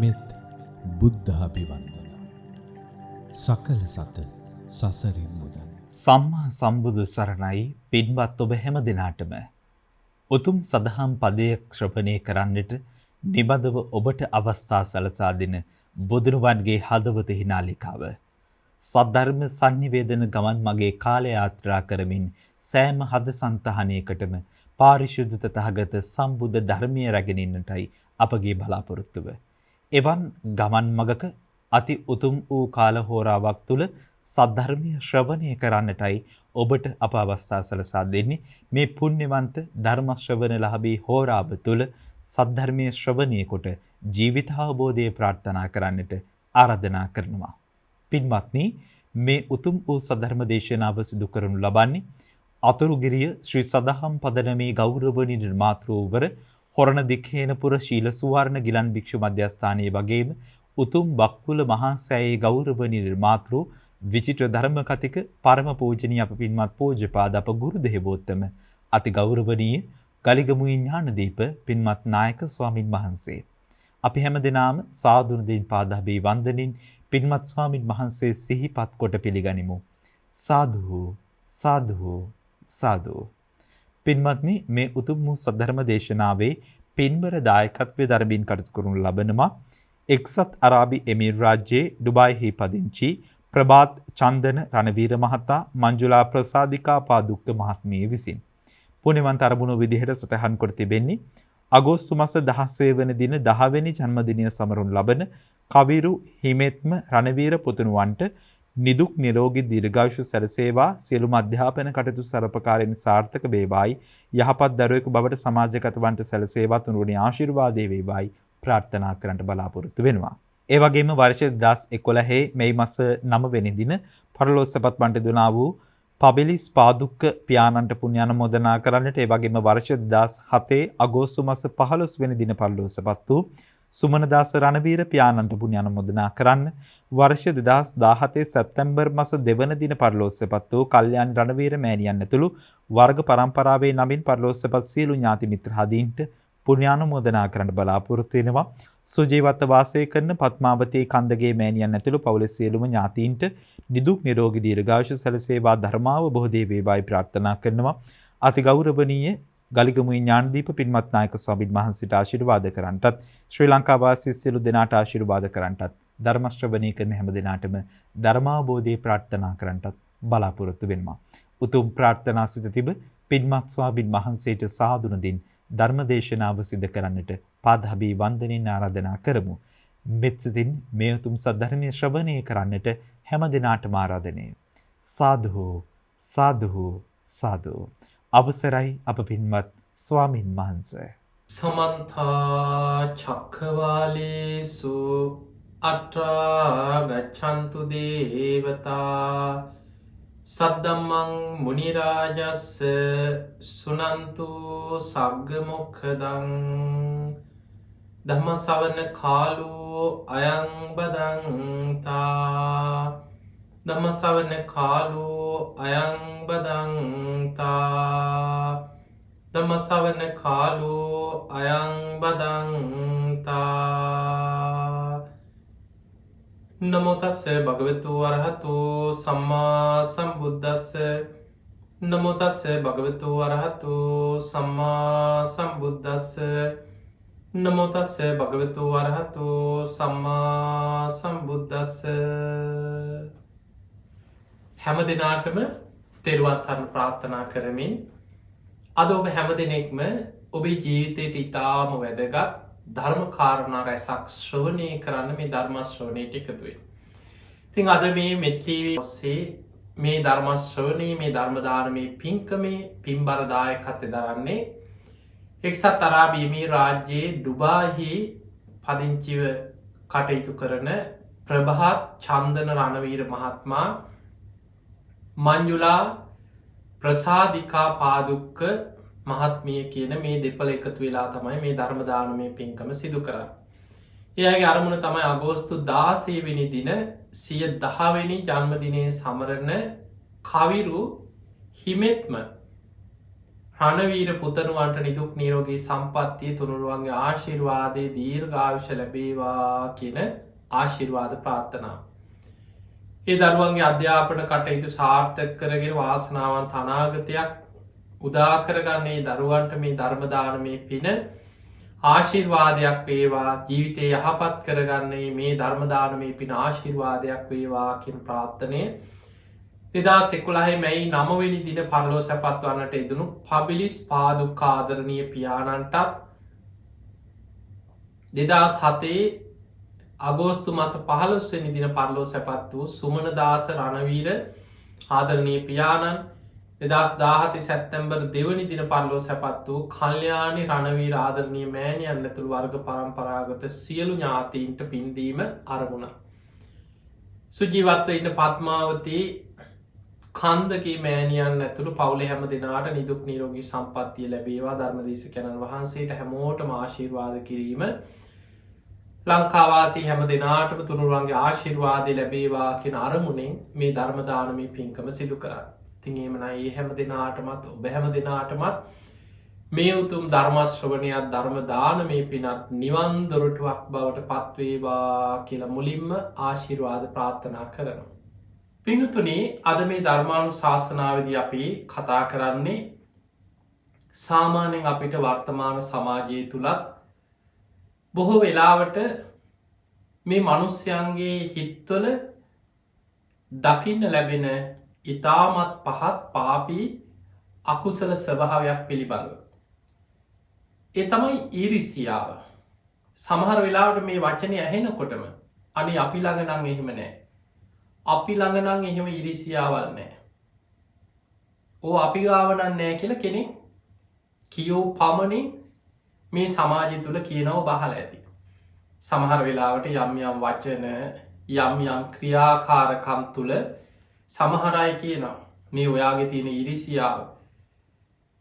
හිමෙත් බුද්ධාභිවන්දන සකල සත සසරින් මුදන්. සම්මා සම්බුදු සරණයි. පින්වත් ඔබ හැම දිනාටම උතුම් සදහම් පදයක් ශ්‍රවණය කරන්නට නිබඳව ඔබට අවස්ථා සලසා දෙන බුදුරුවන්ගේ හදවතෙහි නාලිකාව සද්ධර්ම sannivedana ගමන් මගේ කාලය යාත්‍රා කරමින් සෑම හදසන්තහනයකටම පාරිශුද්ධ තථාගත සම්බුද්ධ ධර්මයේ රැගෙනින්නටයි අපගේ බලාපොරොත්තුව. එවන් ගමන් මගක අති උතුම් වූ කාල හෝරාවක් තුල සද්ධර්මීය ශ්‍රවණය කරන්නටයි ඔබට අප අවස්ථා සලසා දෙන්නේ. මේ පුණ්‍යවන්ත ධර්ම ශ්‍රවණලාභී හෝරාව තුල සද්ධර්මීය ශ්‍රවණය කොට ජීවිත අවබෝධය ප්‍රාර්ථනා කරන්නට ආරාධනා කරනවා. පින්වත්නි, මේ උතුම් වූ සද්ධර්ම දේශනාව සිදු කරනු ලබන්නේ අතුරුගිරිය ශ්‍රී සදහම් පදනමේ ගෞරවනීය මාතෘවර හොරණ දික්හේනපුර ශීල සුවර්ණ ගිලන් භික්ෂු මධ්‍යස්ථානයේ වගේම උතුම් බක්කුල මහා සෑයේ ගෞරවනීය මාතෘ විචිත්‍ර ධර්ම කතික පරම පූජනීය අප පින්වත් පූජ්‍යපාද අප ගුරු දේවෝත්තම අති ගෞරවනීය ගලිගමුවේ ඥානදීප පින්වත් නායක ස්වාමින් වහන්සේ. අපි හැමදෙනාම සාදුන පාදාභි වන්දනින් පින්වත් ස්වාමින් වහන්සේ සිහිපත් කොට පිළිගනිමු. සාදු සාදු සාදු. පින්වත්නි, මේ උතුම් වූ සද්ධර්ම දේශනාවේ පින්බර දායකත්වයේ දරමින් කටයුතු කරනු ලබනවා එක්සත් අරාබි එමිර් රාජ්‍යයේ ඩුබායිහි පදිංචි ප්‍රභාත් චන්දන රණවීර මහතා මංජුලා ප්‍රසාදිකා පාදුක්ක මහත්මිය විසින් පුණ්‍යවන්ත අරමුණු විදිහට සටහන් කොට තිබෙන්නේ අගෝස්තු මාස 16 වන දින 10 වෙනි ජන්මදිනය සමරුන් ලබන කවිරු හිමෙත්ම රණවීර පුතුණුවන්ට නිදුක් නිරෝගී දීර්ඝායුෂ සැලසේවා. සියලුම අධ්‍යාපන කටයුතු සරපකාරයෙන් සාර්ථක වේවායි. යහපත් දරුවෙකු බවට සමාජගත වන්ට සැලසේවා. තුනුරුණි ආශිර්වාදේ වේවායි ප්‍රාර්ථනා කරන්නට බලාපොරොත්තු වෙනවා. ඒ වගේම වර්ෂ 2011 මේ මාස 9 වෙනි දින පරලෝසපත් වන්ට දුනා වූ පබිලිස් පාදුක්ක පියාණන්ට පුණ්‍යානුමෝදනා කරන්නට, ඒ වගේම වර්ෂ 2007 අගෝස්තු මාස 15 වෙනි දින පරලෝසපත් වූ සුමනදාස රණවීර පියාණන්ට පුණ්‍යානුමෝදනා කරන්න, වර්ෂ 2017 සැප්තැම්බර් මාස 2 වන දින පරලෝසපත් වූ කල්යාණ රණවීර මෑණියන් ඇතුළු වර්ග පරම්පරාවේ නමින් පරලෝසපත් සියලු ඥාති මිත්‍රාදීන්ට පුණ්‍යානුමෝදනා කරන්න බලාපොරොත්තු වෙනවා. සුජීවත්ව වාසය කරන පත්මාවතී කන්දගේ මෑණියන් ඇතුළු පවුලේ සියලුම ඥාතීන්ට නිදුක් නිරෝගී දීර්ඝායුෂ සැලසේවා. ධර්මාවබෝධයේ වේවායි ප්‍රාර්ථනා කරනවා. අති ගෞරවනීය ගලිගමුවේ ඥානදීප පින්වත් නායක ස්වාමීන් වහන්සේට ආශිර්වාද කරන්නටත්, ශ්‍රී ලංකා වාසී සියලු දෙනාට ආශිර්වාද කරන්නටත්, ධර්ම ශ්‍රවණය කරන හැම දිනාටම ධර්මාවබෝධය ප්‍රාර්ථනා කරන්නටත් බලාපොරොත්තු වෙනවා. උතුම් ප්‍රාර්ථනා සිත තිබ පින්වත් ස්වාමීන් වහන්සේට සාදුන දින් ධර්මදේශනාව සිදු කරන්නට පාදාභි වන්දනින් ආරාධනා කරමු. මෙත්සිතින් මේ උතුම් සද්ධර්මයේ ශ්‍රවණය කරන්නට හැම දිනාටම ආරාධනය. සාදු සාදු සාදු. අවසරයි අප පින්වත් ස්වාමින් වහන්සේ. සමන්ත චක්ඛවාලේසු අත්‍රා ගච්ඡන්තු දේවතා සද්දම්මං මුනි රාජස්ස සුනන්තු සග්ග මොක්ඛදං ධම්ම ශ්‍රවණ කාලෝ අයං බදන්තා ධම්ම ශ්‍රවණ කාලෝ අයං බදන්තා ධම්ම ශ්‍රවණ කාලෝ අයං බදන්තා. නමෝ තස්ස භගවතු වරහතු සම්මා සම්බුද්දස්ස නමෝ තස්ස භගවතු වරහතු සම්මා සම්බුද්දස්ස නමෝ තස්ස භගවතු වරහතු සම්මා සම්බුද්දස්ස. හැම දිනාටම තෙරුවන් සරණ ප්‍රාර්ථනා කරමින් අද ඔබ හැම දිනෙකම ඔබේ ජීවිතයට ඉතාම වැදගත් ධර්ම කාරණා රැසක් ශ්‍රවණය කරන්න මේ ධර්ම ශ්‍රවණයට එකතු වෙන්න. ඉතින් අද මේ මෙත් TV ඔස්සේ මේ ධර්ම ශ්‍රවණී මේ ධර්ම දානමේ පින්කමේ පින්බර දායකත්වය දරන්නේ එක්සත් අරාබි එමිරාත් රාජ්‍යයේ ඩුබායිහි පදිංචිව කටයුතු කරන ප්‍රභාත් චන්දන රණවීර මහත්මයා මංජුලා ප්‍රසාදිකා පාදුක්ක මහත්මිය කියන මේ දෙපළ එකතු වෙලා තමයි මේ ධර්ම දානමය පින්කම සිදු කරන්නේ. එයාගේ අරමුණ තමයි අගෝස්තු 16 වෙනි දින සිය 10 වෙනි ජන්මදිනයේ සමරන කවිරු හිමෙත්ම රණවීර පුතනුවන්ට නිදුක් නිරෝගී සම්පත්තිය තුනුරුවන්ගේ ආශිර්වාදය දීර්ඝායුෂ ලැබේවා කියන ආශිර්වාද ප්‍රාර්ථනා. ඒ දරුවන්ගේ අධ්‍යාපන කටයුතු සාර්ථක කරගෙන වාසනාවන් අනාගතයක් උදාකරගන්නේ දරුවන්ට මේ ධර්මදානමය පින ආශිර්වාදයක් වේවා ජීවිතය යහපත් කරගන්නේ මේ ධර්මදානමය පින ආශිර්වාදයක් වේවා කින් ප්‍රාර්ථනය 2019 මැයි 9 වෙනි දින පරලෝ සැපත් වන්නට එදනු පබිලිස් පාදුකාදරණය පියාණන්ටත් 2007 අගෝස්තු මස 15 වෙනි දින පරලෝ සැපත් වූ සුමනදාස රණවීර ආදරණය පියාණන් 2017 සැප්තැම්බර් 2 වෙනි දින පරලෝ සැපත් වූ කල්යාණි රණවීර ආදරණීය මෑණියන් ඇතුළු වර්ග පරම්පරාගත සියලු ඥාතීන්ට පින්දීම අරමුණ. සුජීවත්ව ඉන්න පත්මාවතී කන්දගේ මෑණියන් ඇතුළු පවුලේ හැම දෙනාට නිදුක් නිරෝගී සම්පත්තිය ලැබේවා ධර්මදේශකයන්න් වහන්සේට හැමෝටම ආශිර්වාද කිරීම ලංකාවාසී හැම දෙනාටම තුනුරුවන්ගේ ආශිර්වාදය ලැබේවා කියන අරමුණෙන් මේ ධර්මදානමී පින්කම සිදු කරන්න. ඉතින් එහෙමනම් ඒ හැම දෙනාටමත් ඔබ හැම දෙනාටමත් මේ උතුම් ධර්මශ්‍රවණයක් ධර්මදානමේ පිනත් නිවන් දොරටුවක් බවට පත්වේවා කියලා මුලින්ම ආශිර්වාද ප්‍රාර්ථනා කරනවා. පිංගතුනේ අද මේ ධර්මානු ශාසනාවදී අපි කතා කරන්නේ සාමාන්‍යයෙන් අපිට වර්තමාන සමාජයේ තුලත් බොහෝ වෙලාවට මේ මිනිස්යන්ගේ හිත්වල දකින්න ලැබෙන ඉතාමත් පහත් පාපී අකුසල ස්වභාවයක් පිළිබඳව. ඒ තමයි ඊරිසියාව. සමහර වෙලාවට මේ වචනේ ඇහෙනකොටම අනේ අපි ළඟ නම් එහෙම නැහැ. අපි ළඟ නම් එහෙම ඊරිසියාවල් නැහැ. ඕ අපි ගාව නම් නැහැ කියලා කෙනෙක් කියෝ පමණින් මේ සමාජය තුළ කියනව බහලා ඇති. සමහර වෙලාවට යම් යම් වචන යම් යම් ක්‍රියාකාරකම් තුළ සමහර අය කියනවා මේ ඔයාගේ තියෙන ඊරිසියාව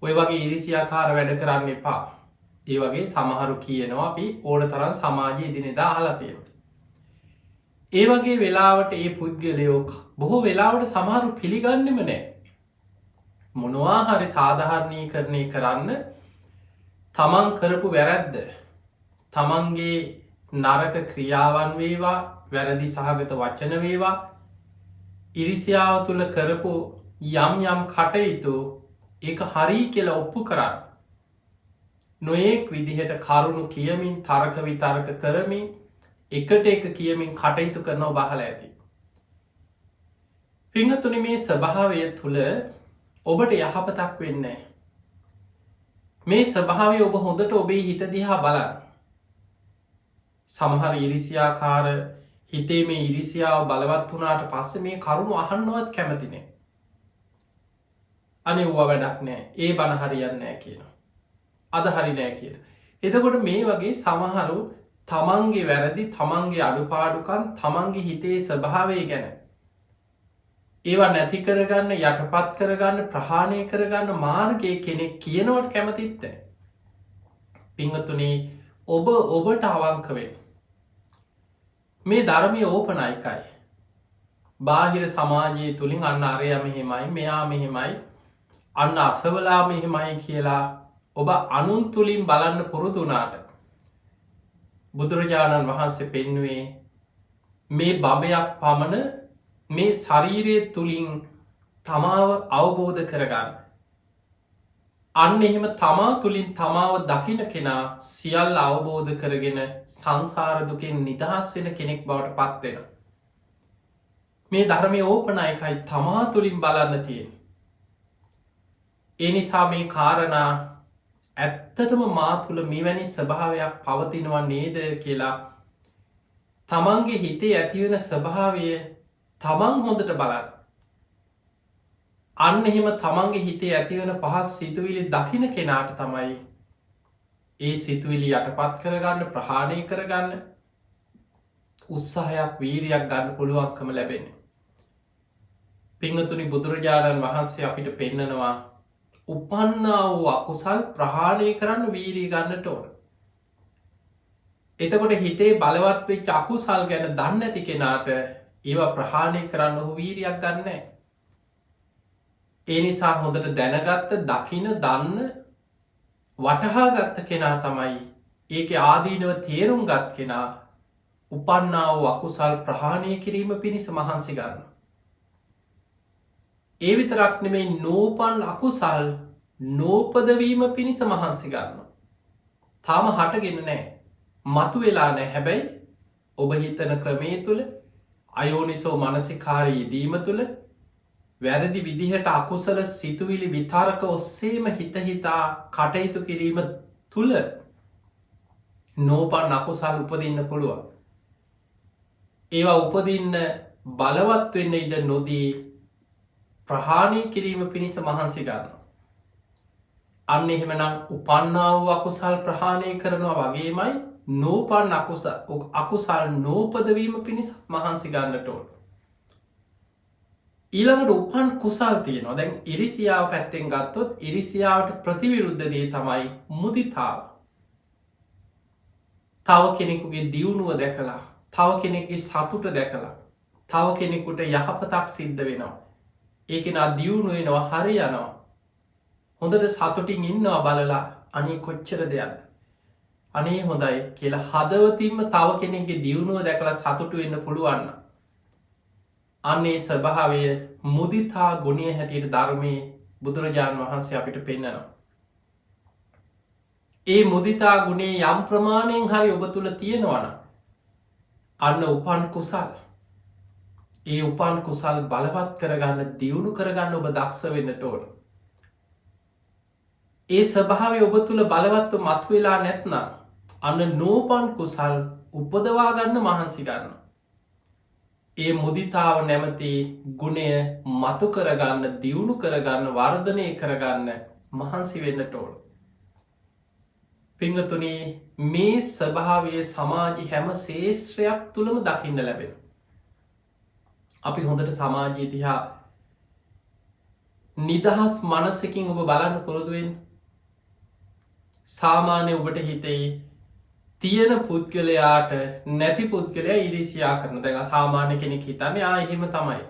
ඔය වගේ ඊරිසියාකාර වැඩ කරන්න එපා. ඒ වගේ සමහරු කියනවා අපි ඕන තරම් සමාජයේ දිනෙදා අහලා තියෙනවා. ඒ වගේ වෙලාවට ඒ පුද්ගලයෝ බොහෝ වෙලාවට සමහරු පිළිගන්නෙම නැහැ. මොනවා හරි සාධාරණීකරණය කරන්න තමන් කරපු වැරැද්ද තමන්ගේ නරක ක්‍රියාවන් වේවා වැරදි සහගත වචන වේවා ඉරිසියාව තුළ කරපු යම් යම් කටයුතු ඒක හරි කියලා ඔප්පු කරන්න. නොයෙක් විදිහට කරුණු කියමින් තර්ක විතර්ක කරමින් එකට එක කියමින් කටයුතු කරනව බහලා ඇති. පිංගතුනි මේ ස්වභාවය තුළ ඔබට යහපතක් වෙන්නේ. මේ ස්වභාවය ඔබ හොඳට ඔබේ හිත දිහා බලන්න. සමහර ඉරිසියාකාර හිතේ මේ ඉරිසියාව බලවත් වුණාට පස්සේ මේ කරුණු අහන්නවත් කැමති නැහැ. අනේ ඌව වැඩක් නැහැ. ඒ බණ හරියන්නේ නැහැ කියනවා. අද හරි නැහැ කියලා. එතකොට මේ වගේ සමහරු තමන්ගේ වැරදි තමන්ගේ අඩුපාඩුකම් තමන්ගේ හිතේ ස්වභාවය ගැන ඒවා නැති කරගන්න යටපත් කරගන්න ප්‍රහාණය කරගන්න මාර්ගයේ කෙනෙක් කියනවට කැමතිත් නැහැ. පිංගතුනි ඔබ ඔබට අවංක වෙන්න. මේ ධර්මය ඕපනයිකයි. බාහිර සමාජයේ තුලින් අන්න අරයා මෙහෙමයි මෙයා මෙහෙමයි අන්න අසවලා මෙහෙමයි කියලා ඔබ අනුන් තුලින් බලන්න පුරුදු වුණාට බුදුරජාණන් වහන්සේ පෙන්වුවේ මේ බඹයක් පමණ මේ ශරීරය තුලින් තමාව අවබෝධ කරගන්න. අන්න එහෙම තමා තුලින් තමාව දකින කෙනා සියල්ල අවබෝධ කරගෙන සංසාර දුකෙන් නිදහස් වෙන කෙනෙක් බවට පත් වෙනවා. මේ ධර්මයේ ඕපනයිකයි තමා තුලින් බලන්න තියෙන්නේ. ඒ නිසා මේ කාරණා ඇත්තටම මා තුළ මෙවැනි ස්වභාවයක් පවතිනවා නේද කියලා තමන්ගේ හිතේ ඇතිවෙන ස්වභාවය තමන් හොඳට බලන්න. අන්න එහෙම තමන්ගේ හිතේ ඇතිවෙන පහස් සිතුවිලි දකින කෙනාට තමයි ඒ සිතුවිලි යටපත් කරගන්න ප්‍රහාණය කරගන්න උත්සාහයක් වීරියක් ගන්න පුළුවන්කම ලැබෙන්නේ. පිංගතුනි බුදුරජාණන් වහන්සේ අපිට පෙන්නනවා උපන්නා වූ අකුසල් ප්‍රහාණය කරන්න වීරිය ගන්නට ඕන. එතකොට හිතේ බලවත් වෙච්ච අකුසල් ගැන දන්නේ නැති කෙනාට ඒවා ප්‍රහාණය කරන්න ඔහු වීරියක් ගන්නෑ. ඒ නිසා හොඳට දැනගත්ත දකින දන්න වටහා ගත්ත කෙනා තමයි ඒක ආදීනව තේරුම් ගත් කෙනා උපන්නාව අකුසල් ප්‍රහාණය කිරීම පිණිස මහන්සි ගන්න. ඒ විතරක් නෙමෙයි නූපන් අකුසල් නෝපදවීම පිණිස මහන්සි ගන්න. තාම හටගෙන නෑ මතු වෙලා නෑ හැබැයි ඔබ හිතන ක්‍රමේ තුළ අයෝනිසෝ මනසිකාරී දීම තුළ වැරදි විදිහට අකුසල සිතුවිලි විතාරක ඔස්සේම හිතහිතා කටයුතු කිරීම තුළ නෝපන් අකුසල් උපදින්න පුළුවන්. ඒවා උපදින්න බලවත් වෙන්න ඉඩ නොදී ප්‍රහාණය කිරීම පිණිස මහන්සි ගන්න. අන්න එහෙමනම් උපන්නාව අකුසල් ප්‍රහාණය කරනවා වගේමයි නෝපන් අකුසල් නෝපදවීම පිණිස මහන්සි ගන්නට ඕන. ඊළඟට උපන් කුසල් තියෙනවා. දැන් ඉරිසියාව පැත්තෙන් ගත්තොත් ඉරිසියාවට ප්‍රතිවිරුද්ධ දේ තමයි මුදිතාව. තව කෙනෙකුගේ දියුණුව දැකලා තව කෙනෙක්ගේ සතුට දැකලා තව කෙනෙකුට යහපතක් සිද්ධ වෙනවා. ඒකෙන දියුණු වෙනවා හරි යනවා. හොඳට සතුටින් ඉන්නවා බලලා අනේ කොච්චර දෙයක්ද. අනේ හොඳයි කියලා හදවතින්ම තව කෙනෙක්ගේ දියුණුව දැකලා සතුටු වෙන්න පුළුවන්න. අන්නේ ස්වභාවය මුදිතා ගුණය හැටියට ධර්මයේ බුදුරජාණන් වහන්සේ අපිට පෙන්නනවා. ඒ මුදිතා ගුණේ යම් ප්‍රමාණයෙන් හරි ඔබ තුළ තියෙනවන අන්න උපන් කුසල් ඒ උපන් කුසල් බලවත් කරගන්න දියුණු කරගන්න ඔබ දක්ෂ වෙන්නට ඕන. ඒ ස්වභාවය ඔබ තුළ බලවත්ව මත්වෙලා නැත්නම් අන්න නෝපන් කුසල් උපදවාගන්න මහන්සි ගන්න. ඒ මුදිතාව නැමති ගුණය මතු කරගන්න දියුණු කරගන්න වර්ධනය කරගන්න මහන්සි වෙන්නට ඕන. පිංගතුනී මේ ස්වභාවය සමාජි හැම ශේෂත්‍රයක් තුළම දකින්න ලැබෙන. අපි හොඳට සමාජී දිහා නිදහස් මනසකින් ඔබ බලන්න පුරුදුවෙන් සාමාන්‍ය ඔබට හිතෙයි තියෙන පුද්ගලයාට නැති පුද්ගලයා ඉරිසියා කරන දැක සාමාන්‍ය කෙනෙක් හිතන්නේ ආයෙහෙම තමයි.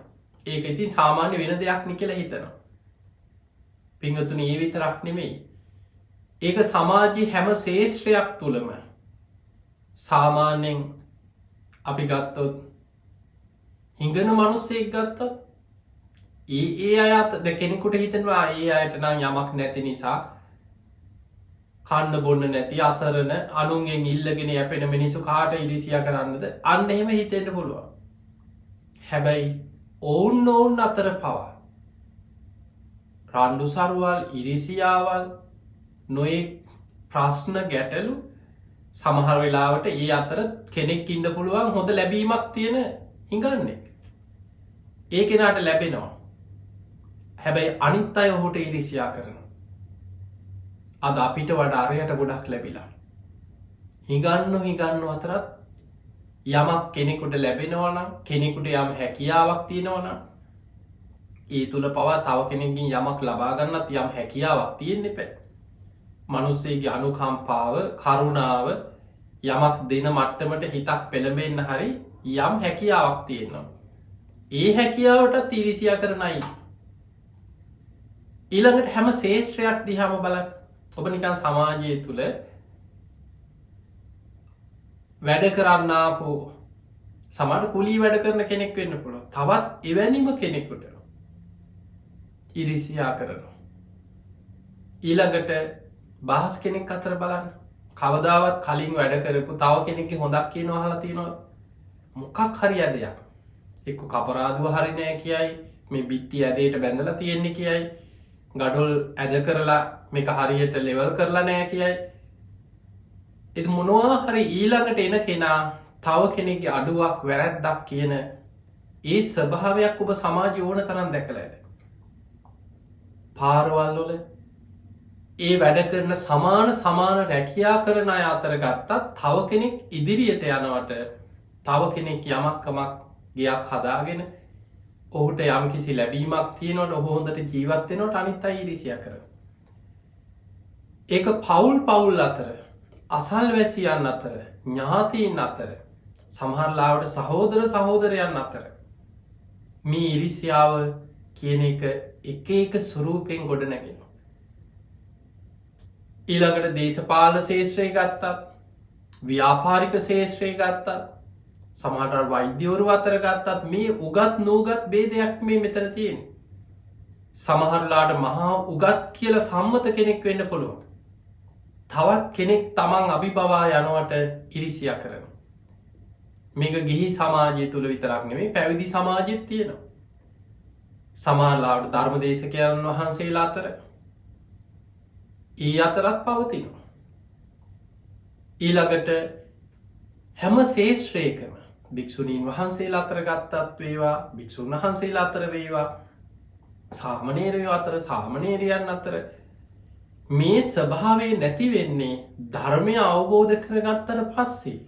ඒක ඉතින් සාමාන්‍ය වෙන දෙයක් නි කියලා හිතනවා. පිංගතුනි ඒ විතරක් නෙමෙයි. ඒක සමාජයේ හැම ශේෂ්ත්‍රයක් තුළම සාමාන්‍යයෙන් අපි ගත්තොත් හිඟන මනුස්සෙක් ගත්තොත් ඒ අයත් ද කෙනෙකුට හිතනවා ඒ අයට නම් යමක් නැති නිසා කන්න බොන්න නැති අසරණ අනුන්ගෙන් ඉල්ලගෙන යැපෙන මිනිසු කාට ඉරිසියා කරන්නද අන්න එහෙම හිතෙන්ට පුළුවන්. හැබැයි ඔවුන් අතර පවා රණ්ඩු සරුවල් ඉරිසියාවල් නොයි ප්‍රශ්න ගැටලු සමහර වෙලාවට ඒ අතර කෙනෙක් ඉන්න පුළුවන් හොඳ ලැබීමක් තියෙන හිඟන්නෙක්. ඒ කෙනාට ලැබෙනවා. හැබැයි අනිත් අය ඔහුට ඉරිසියා කරන. අද අපිට වඩා අරයට ගොඩක් ලැබිලා. හිඟන්න අතරත් යමක් කෙනෙකුට ලැබෙනවනම් කෙනෙකුට යම් හැකියාවක් තියෙනවනම් ඒ තුළ පවා තව කෙනෙකින් යමක් ලබාගන්නත් යම් හැකියාවක් තියෙන්න එපැ. මනුස්සේගේ අනුකම්පාව කරුණාව යමක් දෙන මට්ටමට හිතක් පෙළඹෙන්න හරි යම් හැකියාවක් තියෙනවා. ඒ හැකියාවට තිරිසියා කරනයි. ඊළඟට හැම ශේෂ්ත්‍රයක් දිහාම බලන්න. ඔබ නිකන් සමාජය තුළ වැඩ කරන්නාපු සමට කුලී වැඩ කරන කෙනෙක් වෙන්න පුළුව තවත් එවැනිම කෙනෙකුට ඉරිසියා කරනවා. ඊළඟට බහස් කෙනෙක් අතර බලන්න කවදාවත් කලින් වැඩ කරපු තව කෙනෙක් හොඳක් කියන හලා තියෙනවා මොකක් හරි ඇදයක් එක්ක කපරාදුව හරිනෑ කියයි මේ බිත්ති ඇදේට බැඳල තියෙන්නේ කියයි ගඩොල් ඇද කරලා මේක හරියට ලෙවල් කරලා නෑ කියයි. එති මොනවා හරි ඊළඟට එන කෙනා තව කෙනෙක්ගේ අඩුවක් වැරැද්දක් කියන ඒ ස්වභාවයක් ඔබ සමාජ ඕන තරන් දැකළ ඇද. පාරවල්ලොල ඒ වැඩ කරන සමාන රැකියා කරන අය අතර ගත්තත් තව කෙනෙක් ඉදිරියට යනවට තව කෙනෙක් යමක්කමක් ගයක් හදාගෙන ඔහුට යම් කිසි ලැබීමක් තියෙනවට ඔහොහොඳට ජීවත්වෙනට අනිත් අයි ඉරිසිය කර. ඒක පවුල් අතර අසල් වැසියන් අතර ඥාතීන් අතර සමහරලාවට සහෝදරයන් අතර මේ ඉරිසියාව කියන එක ස්වරූපයෙන් ගොඩ නැගෙන. ඊළඟට දේශපාල ශේෂත්‍රය ගත්තත් ව්‍යාපාරික ශේෂත්‍රය ගත්තත් සමහට වෛද්‍යවරු අතර ගත්තත් මේ උගත් නූගත් බේදයක් මේ මෙතන තියෙන. සමහරලාට මහා උගත් කියල සම්මත කෙනෙක් වෙන්න පුළුවන්. තවත් කෙනෙක් තමන් අභිපවා යනුවට ඉරිසිය කරන. මේක ගිහි සමාජය තුළ විතරක් නෙවේ පැවිදි සමාජත් තියෙනවා. සමාලාට ධර්මදේශකයන් වහන්සේලා අතර ඒ අතරත් පවතිනවා. ඊළඟට හැම ශේෂ්ත්‍රයකම භික්‍ෂුණීන් වහන්සේලා අතර ගත්තත් වේවා භික්‍ෂූන් වහන්සේලා අතර වේවා සාමනේරය අතර සාමනේරයන් අතර මේ ස්වභාවේ නැතිවෙන්නේ ධර්මය අවබෝධ කරගත්තට පස්සේ.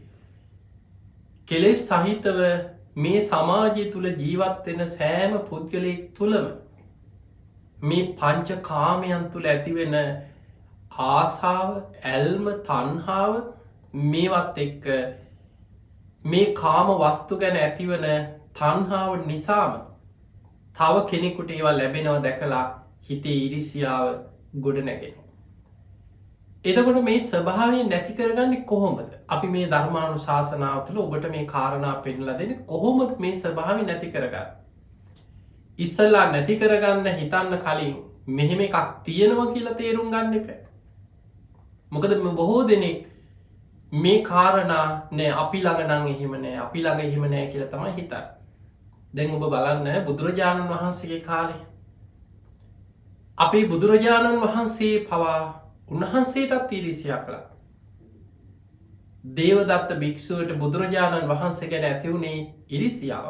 කෙලෙස් සහිතව මේ සමාජය තුළ ජීවත්වෙන සෑම පුද්ගලයෙක් තුළම මේ පංච කාමයන් තුළ ඇතිවෙන ආසාාව ඇල්ම තන්හාාව මේවත් එක්ක මේ කාම වස්තු ගැන ඇතිවන තන්හාාව නිසාම තව කෙනෙකුට ඒවා ලැබෙනව දැකලා හිතේ ඉරිසියාව ගොඩ නැගෙන. එතකොට මේ ස්වභාවය නැති කරගන්නේ කොහොමද? අපි මේ ධර්මානු ශාසනාව තුළ ඔබට මේ කාරණා පෙන්ලා දෙන කොහොමද මේ ස්වභාවය නැති කරගන්න. ඉස්සල්ලා නැති කරගන්න හිතන්න කලින් මෙහෙම එකක් තියෙනවා කියලා තේරුම් ගන්න එක. මොකද බොහෝ දෙනෙක් මේ කාරණා නෑ අපි ළඟ නං එහෙම නෑ අපි ළඟ එහෙම නෑ කියලා තමයි හිතන්න. දැන් ඔබ බලන්න බුදුරජාණන් වහන්සේගේ කාලේ අපේ බුදුරජාණන් වහන්සේ පවා උන්වහන්සේටත් ඉරිසියා කළා. දේවදත්ත භික්ෂුවට බුදුරජාණන් වහන්සේ ගැන ඇතිවුණේ ඉරිසියාව.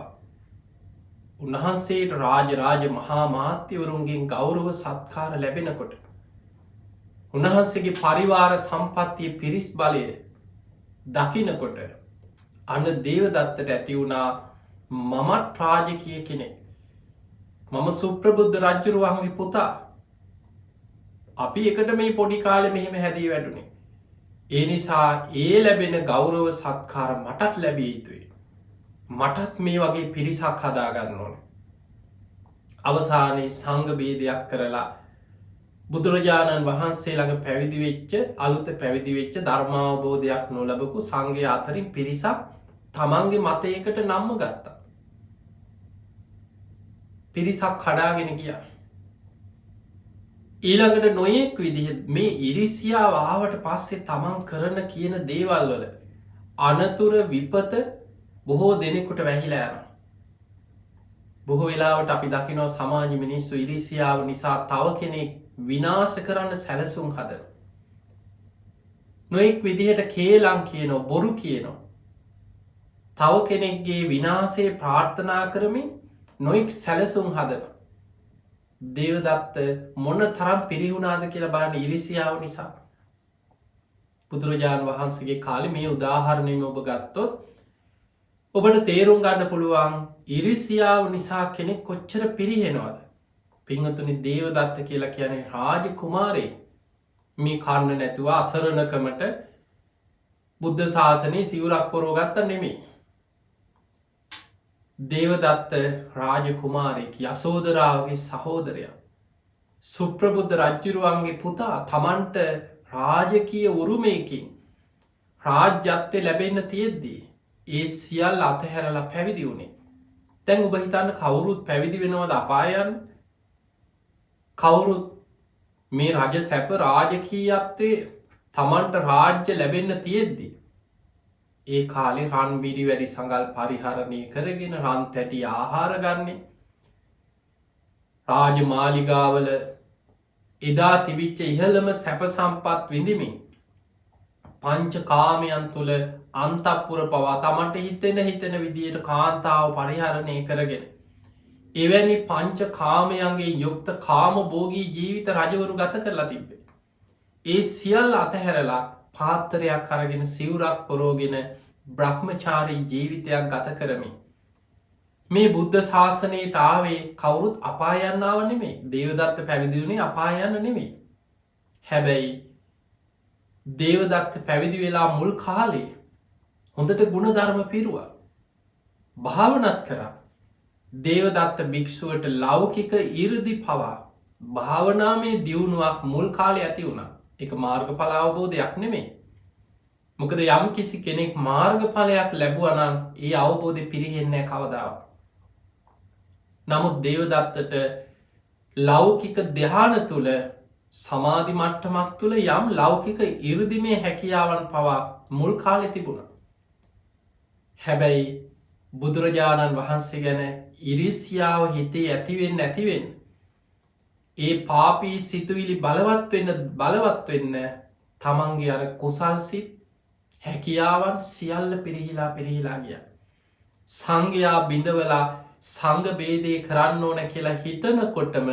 උන්වහන්සේට රාජ මහා මාත්‍යවරුන්ගෙන් ගෞරව සත්කාර ලැබෙනකොට උන්වහන්සේගේ පරිවාර සම්පත්තිය පිරිස් බලය දකිනකොට අන්න දේවදත්තට ඇති වුණා මමත් රාජකය කෙනෙක්. මම සුප්‍රබුද්ධ රජ්ජුරුවන්ගේ පුතා. අපි එකට මේ පොඩි කාලෙ මෙහෙම හැදී වැඩුණේ. ඒ නිසා ඒ ලැබෙන ගෞරව සත්කාර මටත් ලැබිය යුතුයි. මටත් මේ වගේ පිරිසක් හදාගන්න ඕන. අවසානයේ සංඝ බේදයක් කරලා බුදුරජාණන් වහන්සේ ළඟ පැවිදි වෙච්ච අලුත පැවිදි වෙච්ච ධර්මාවබෝධයක් නොලබපු සංඝය අතරින් පිරිසක් තමන්ගේ මතයකට නම්ම ගත්තා. පිරිසක් කඩාගෙන ගියා. ඊළඟට නොයෙක් විදිහ මේ ඉරිසියාව ආවට පස්සේ තමන් කරන කියන දේවල් වල අනතුර විපත බොහෝ දෙනෙකුට වැහිලා යනවා. බොහෝ වෙලාවට අපි දකිනවා සමාජ මිනිස්සු ඉරිසියාව නිසා තව කෙනෙක් විනාශ කරන්න සැලසුම් හදන. නොයෙක් විදිහට කේලම් කියනෝ බොරු කියනවා. තව කෙනෙක්ගේ විනාසේ ප්‍රාර්ථනා කරමින් නොයෙක් සැලසුම් හදන. දේවදත්ත මොන තරම් පිරිහුණාද කියලා බලන්න ඉරිසියාව නිසා. බුදුරජාණන් වහන්සේගේ කාලේ මේ උදාහරණයම ඔබ ගත්තොත් ඔබට තේරුම් ගන්න පුළුවන් ඉරිසියාව නිසා කෙනෙක් කොච්චර පිරිහෙනවද. පිංහතුනි දේවදත්ත කියලා කියන්නේ රාජ කුමාරයෙක්. මේ කන්න නැතුව අසරණකමට බුද්ධ ශාසනයේ සිවුරක් පොරෝගත්ත නෙමෙයි. දේවදත්ත රාජ කුමාරයෙක් යසෝදරාවගේ සහෝදරයා. සුප්‍රබුද්ධ රජ්ජුරුවන්ගේ පුතා තමන්ට රාජකීය උරුමයකින් රාජ්‍යත්වය ලැබෙන්න තියෙද්දී ඒ සියල් අතහැරලා පැවිදි වුණේ. තැන් ඔබ හිතන්න කවුරුත් පැවිදි වෙනවද අපායන්? කවුරුත් මේ රජ සැප රාජකීයත්වය තමන්ට රාජ්‍ය ලැබෙන්න තියෙද්දී ඒ කාලේ රන්බිරි වැඩි සඟල් පරිහරණය කරගෙන රන් තැටි ආහාර ගන්නේ. රාජ මාලිගාවල එදා තිබිච්ච ඉහළම සැප සම්පත් විඳිමින් පංච කාමයන් තුළ අන්තපුර පවා තමන්ට හිතෙන විදියට කාන්තාව පරිහරණය කරගෙන එවැනි පංච කාමයන්ගේ යුක්ත කාම බෝගී ජීවිත රජවරු ගත කරලා තිබ්බේ. ඒ සියල් අතහැරලා පාත්තරයක් අරගෙන සිවුරක් පොරෝගෙන බ්‍රහ්මචාරී ජීවිතයක් ගත කරමින් මේ බුද්ධ ශාසනයට ආවේ කවුරුත් අපායන්නාව නෙමේ. දේවදත්ත පැවිදිවුණේ අපායන්න නෙමේ. හැබැයි දේවදත්ත පැවිදි වෙලා මුල් කාලේ හොඳට ගුණ ධර්ම පිරුවා භාවනත් කරා. දේවදත්ත භික්ෂුවට ලෞකික ඉරදි පවා භාවනාමේ දියුණුවක් මුල් කාලය ඇති වුණා. එක මාර්ගඵල අවබෝධයක් නෙමේ. මොකද යම් කිසි කෙනෙක් මාර්ගඵලයක් ලැබුවනං ඒ අවබෝධය පිරිහෙන්නේ කවදාව. නමුත් දේවදත්තට ලෞකික දෙහාන තුළ සමාධි මට්ටමක් තුළ යම් ලෞකික ඉරදිමේ හැකියාවන් පවා මුල් කාලෙ තිබුණ. හැබැයි බුදුරජාණන් වහන්සේ ගැන ඉරිසියාව හිතේ ඇතිවෙන් නැතිවෙන් ඒ පාපී සිතුවිලි බලවත් වෙන්න තමන්ගේ අර කුසල්සිත් හැකියාවන් සියල්ල පිරිහිලා ගිය. සංඝයා බිඳවලා සංඝ බේදය කරන්න ඕන කියලා හිතනකොටම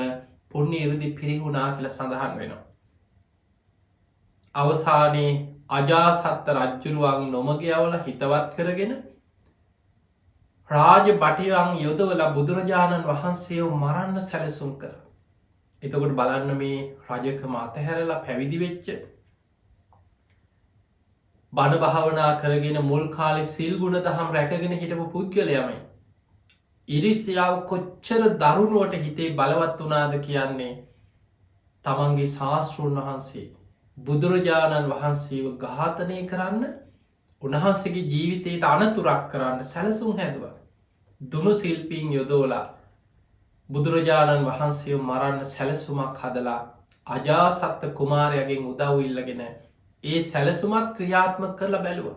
පුුණ්‍ය ඉරදි පිරිහුණා කියල සඳහන් වෙනවා. අවසානයේ අජාසත්ත රජ්ජුරුවන් නොමගයවල හිතවත් කරගෙන රාජ බටයන් යොදවල බුදුරජාණන් වහන්සේ මරන්න සැලසුම් කර. එතකොට බලන්න මේ රජකම අතහැරලා පැවිදි වෙච්ච බණ භාවනා කරගෙන මුල් කාලෙ සිල් ගුණ දහම් රැකගෙන හිටපු පුද්ගලයමයි. ඉරිසියාව කොච්චර දරුණුවට හිතේ බලවත් වනාද කියන්නේ තමන්ගේ ශාස්තෘන් වහන්සේ බුදුරජාණන් වහන්සේව ඝාතනය කරන්න උන්වහන්සේගේ ජීවිතයට අනතුරක් කරන්න සැලසුම් හැදුව. දුනු සිල්පීන් යොදෝලා බුදුරජාණන් වහන්සේ මරන්න සැලසුමක් හදලා අජාසත්ත කුමාරයගෙන් උදව් ඉල්ලගෙන ඒ සැලසුමත් ක්‍රියාත්ම කරලා බැලුව.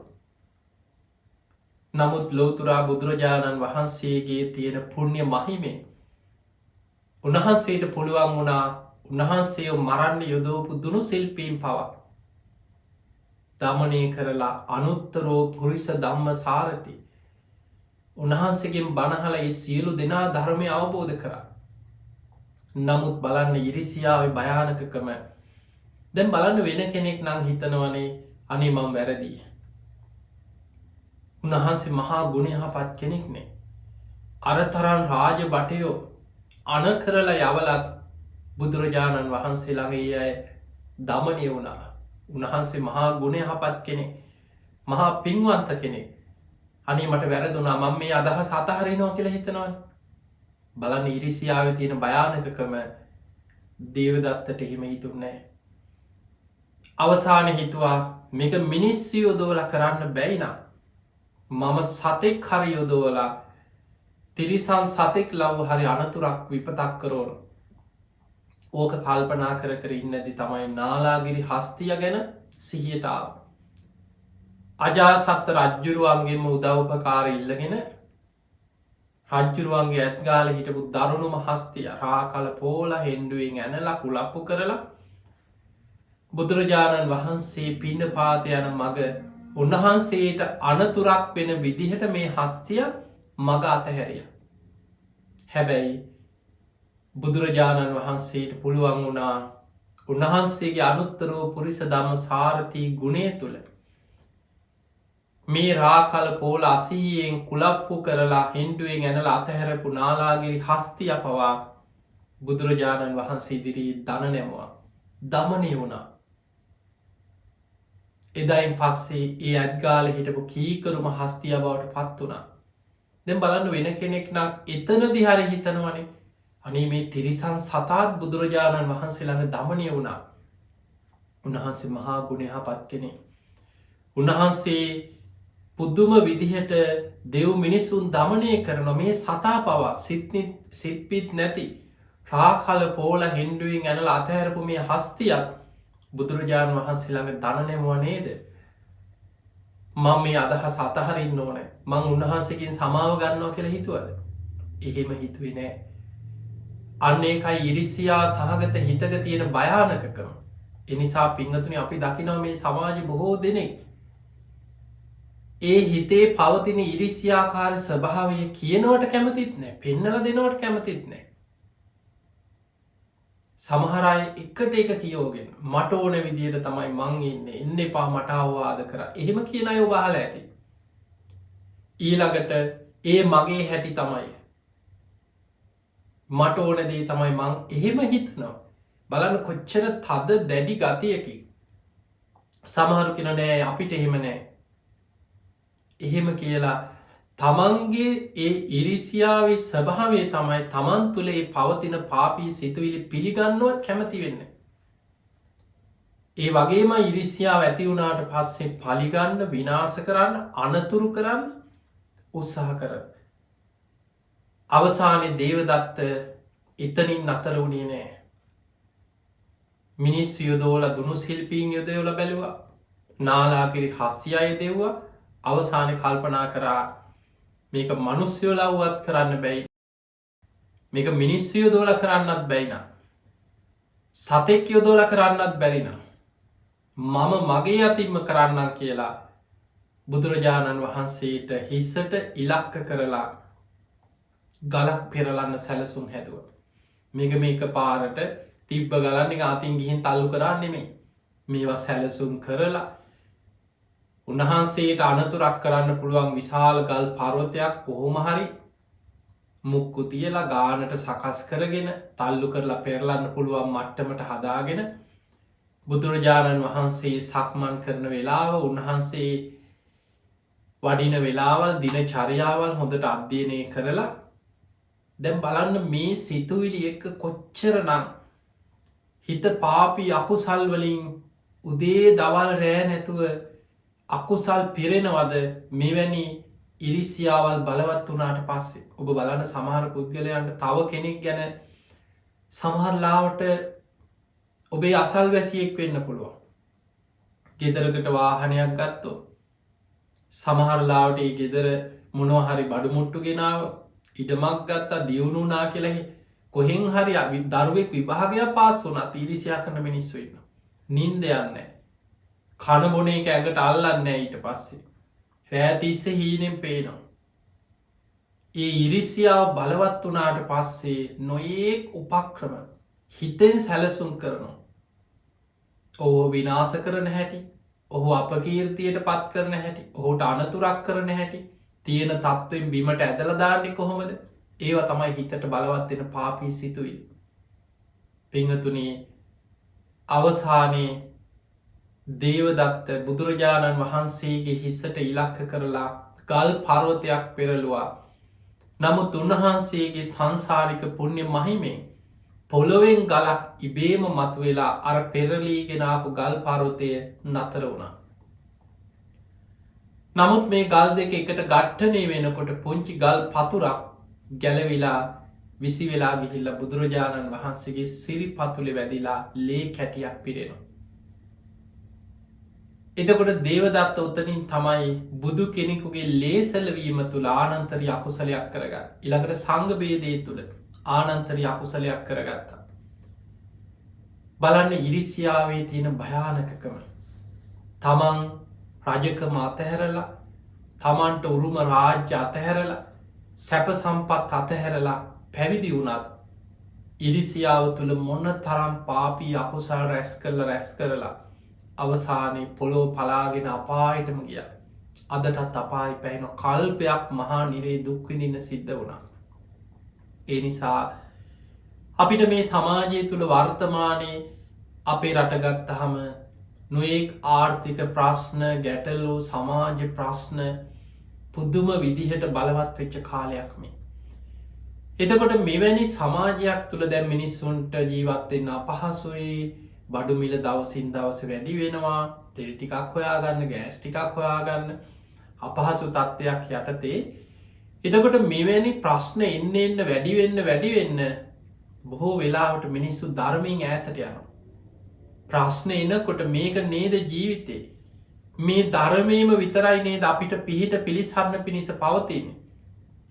නමුත් ලෝතුරා බුදුරජාණන් වහන්සේගේ තියෙන පුුණ්‍ය මහිමේ උන්වහන්සේට පුළුවන් වුණා උන්වහන්සේ මරන්න යොදෝපු දුනු සිල්පීම් පවා දමනය කරලා අනුත්තරෝ පුරිස ධම්ම සාරති උන්වහන්සේගෙන් බණහල ඒ සියලු දෙනා ධර්මය අවබෝධ කරා. නමුත් බලන්න ඉරිසියාව භයානකකම දැන් බලන්න වෙන කෙනෙක් නං හිතනවනේ අනේ මං වැරදිී. උන්වහන්සේ මහා ගුණයහපත් කෙනෙක්නේ. අරතරන් රාජ බටයෝ අන කරලා යවලත් බුදුරජාණන් වහන්සේ ළඟ අය දමනය වුණා. උන්වහන්සේ මහා ගුණයහපත් කෙනෙක් මහා පින්වන්ත කෙනෙක් අනි මට වැරදුනා මං මේ අදහස් අතහරිනවා කියලා හිතනවන. බලන්න ඉරිසියාව තියෙන භයානකකම දේවදත්තට එහෙම හිතුන්නෑ. අවසාන හිතුවා මේක මිනිස්සු යොදෝල කරන්න බැයිනා. මම සතෙක් හරි යොදෝලා තිරිසන් සතෙක් ලව් හරි අනතුරක් විපතක් කරෝන. ඕක කල්පනා කර ඉන්නදි තමයි නාලාගිරි හස්තිය ගැන සිහියටාව. අජාසත්ත රජ්ජුරුවන්ගේම උදව්පකාර ඉල්ලගෙන රජ්ජුරුවන්ගේ ඇත්ගාල හිටපු දරුණුම හස්තිය රා කල පෝල හෙන්ඩුවෙන් ඇනලා කුලප්පු කරලා බුදුරජාණන් වහන්සේ පින්න පාතයන මග උන්වහන්සේට අනතුරක් වෙන විදිහට මේ හස්තිය මග අතහැරිය. හැබැයි බුදුරජාණන් වහන්සේට පුළුවන් වුණා උන්වහන්සේගේ අනුත්තරෝ පුරිස ධම්ම සාරථී ගුණේ තුළ මේ රාකල පෝල අසීයෙන් කුලප්පු කරලා හින්දුවෙන් ඇනල අතහැරපු නාලාගිරි හස්තිය පවා බුදුරජාණන් වහන්සේ ඉදිරී දන නැමවා දමනය වුණා. එදයින් පස්සේ ඒ ඇත්ගාල හිටපු කීකරුම හස්තිය බවට පත් වනා. දැන් බලන්න වෙන කෙනෙක්නක් එතන දිහරි හිතනවනේ අනේ මේ තිරිසන් සතාත් බුදුරජාණන් වහන්සේ ළඟ දමනය වුණා. උන්වහන්සේ මහා ගුණයහපත් කෙනෙ. උන්වහන්සේ පුද්දුම විදිහට දෙව් මිනිසුන් දමනය කරන මේ සතා පවා සිත්පිත් නැති රාකල පෝල හින්ඩුවෙන් ඇනල අතහැරපු මේ හස්තියක් බුදුරජාණන් වහන්සේ ළඟ දනනෙමුව නේද. මං මේ අදහස් අතහරින්න ඕන මං උන්වහන්සකින් සමාව ගන්නවා කියලා හිතුවද. එහෙම හිතුවේ නෑ. අන්න ඒකයි ඉරිසියා සහගත හිතක තියෙන භයානකකම. එනිසා පිංහතුනි අපි දකිනව මේ සමාජ බොහෝ දෙනෙක් ඒ හිතේ පවතින ඉරිසියාකාර ස්වභාවය කියනවට කැමතිත් නෑ පෙන්නල දෙනවට කැමතිත් නෑ. සමහරයි එකට එක කියෝගෙන මට ඕන විදියට තමයි මං ඉන්න එන්න එපා මට අවවාද කර එහෙම කියන අය ඔබහල ඇති. ඊළඟට ඒ මගේ හැටි තමයි මට ඕන දේ තමයි මං එහෙම හිතනවා. බලන්න කොච්චර තද දැඩි ගතියකි. සමහරු කෙන නෑ අපිට එහෙම නෑ එහෙම කියලා තමන්ගේ ඒ ඉරිසියාවේ ස්වභාවය තමයි තමන් තුළ ඒ පවතින පාපී සිතුවිලි පිළිගන්නුවත් කැමති වෙන්න. ඒ වගේම ඉරිසියාව ඇති වුණාට පස්සේ පලිගන්න විනාස කරන්න අනතුරු කරන්න උත්සාහ කරන්න. අවසානය දේවදත්ත එතනින් අතර වුණේ නෑ. මිනිස් යොදෝල දුනු ශිල්පීන් යොදයෝල බැලවා නාලාකිරි හස්්‍යය දෙව්වා අවසානය කල්පනා කරා මේක මනුස්්‍යයෝලාව්වත් කරන්න බැයි මේක මිනිස්සු යොදෝල කරන්නත් බැයින සතෙක් යොදෝල කරන්නත් බැරින මම මගේ අතින්ම කරන්නම් කියලා බුදුරජාණන් වහන්සේට හිස්සට ඉලක්ක කරලා ගලක් පෙරලන්න සැලසුම් හැදුව මේක පාරට තිබ්බ ගලන්න අතින් ගිහින් තල්ලු කරන්නෙමේ මේවා සැලසුම් කරලා උන්වහන්සේට අනතුරක් කරන්න පුළුවන් විශාල ගල් පර්වතයක් කොහොමහරි මුක්කු තියලා ගානට සකස් කරගෙන තල්ලු කරලා පෙරලන්න පුළුවන් මට්ටමට හදාගෙන බුදුරජාණන් වහන්සේ සක්මන් කරන වෙලාව උන්වහන්සේ වඩින වෙලාවල් දින චරියාවල් හොඳට අධ්‍යයනය කරලා දැම් බලන්න මේ සිතුවිලි එක්ක කොච්චර නම් හිත පාපී අකුසල්වලින් උදේ දවල් රෑ නැතුව අකුසල් පිරෙනවද මෙවැනි ඉරිසියාවල් බලවත් වනාට පස්සේ ඔබ බලන්න සමහර පුද්ගලයන්ට තව කෙනෙක් ගැන සමහරලාවට ඔබේ අසල් වැසියෙක් වෙන්න පුළුවන්. ගෙදරකට වාහනයක් ගත්තෝ සමහරලාවට ඒ ගෙදර මොනොහරි බඩුමුට්ටු ගෙනාව ඉඩමක් ගත්තා දියුණුනා කියලෙහි කොහෙන් හරි දරුවෙක් විභාගයක් පාස් වුනා ඉරිසියා කරන මිනිස්සුවන්න නින්ද යන්න කණබොන එක ඇඟට අල්ලන්න ඊට පස්සේ රෑතිස්ස හීනෙන් පේනවා. ඒ ඉරිසියාව බලවත් වනාට පස්සේ නොඒක් උපක්‍රම හිතෙන් සැලසුම් කරනවා. ඔහු විනාස කරන හැටි ඔහු අපකීර්තියට පත් කරන හැටි ඔහුට අනතුරක් කරන හැටි තියෙන තත්ත්වෙන් බිමට ඇදලදාන්නේ කොහොමද ඒව තමයි හිතට බලවත්වෙන පාපී සිතුවිලි. පිංහතුනේ අවසානයේ දේවදත්ත බුදුරජාණන් වහන්සේගේ හිස්සට ඉලක්ක කරලා ගල් පර්වතයක් පෙරලවා. නමුත් උන්වහන්සේගේ සංසාරික පුුණ්‍ය මහිමේ පොළොවෙන් ගලක් ඉබේම මතුවෙලා අර පෙරලීගෙනාපු ගල් පර්වතය නතර වුණා. නමුත් මේ ගල් දෙක එකට ගට්ටනය වෙනකොට පුංචි ගල් පතුරක් ගැලවිලා විසි වෙලා ගිහිල්ල බුදුරජාණන් වහන්සේගේ සිරි පතුලෙ වැදිලා ලේ කැටියක් පිරෙනවා. එතකොට දේවදත්ත උත්තනින් තමයි බුදු කෙනෙකුගේ ලේසැලවීම තුළ ආනන්තරි අකුසලයක් කරගන්න. ඉළඟට සංගබේදය තුළ ආනන්තරි අකුසලයක් කරගත්තා. බලන්න ඉරිසියාවේ තියෙන භයානකකම. තමන් රජකම අතහැරලා තමන්ට උරුම රාජ්‍ය අතහැරලා සැප සම්පත් අතහැරලා පැවිදි වුණත් ඉරිසියාව තුළ මොන්න තරම් පාපී අකුසල් රැස් කරලා අවසානයේ පොලෝ පලාගෙන අපායටම ගිය අදටත් අපායි පැහෙන කල්පයක් මහා නිරේ දුක්විඳන්න සිද්ධ වුණා. ඒ නිසා අපිට මේ සමාජය තුළ වර්තමානයේ අපේ රටගත්තහම නොයෙක් ආර්ථික ප්‍රශ්න ගැටලු සමාජ ප්‍රශ්න පුද්දුම විදිහට බලවත් වෙච්ච කාලයක් මේ. එතකොට මෙවැනි සමාජයක් තුළ දැන් මිනිස්සුන්ට ජීවත්වෙන්න අපහසුයි බඩුමිල දවසින් දවස වැඩි වෙනවා තෙල් ටිකක් හොයාගන්න ගෑස් ටිකක් හොයාගන්න අපහසු තත්ත්වයක් යටතේ එතකොට මෙවැනි ප්‍රශ්න එන්න වැඩිවෙන්න බොහෝ වෙලාවට මිනිස්සු ධර්මයෙන් ඈතට යනවා. ප්‍රශ්න එනකොට මේක නේද ජීවිතේ මේ ධර්මයම විතරයි නේද අපිට පිහිට පිළිසරණ පිණිස පවතින.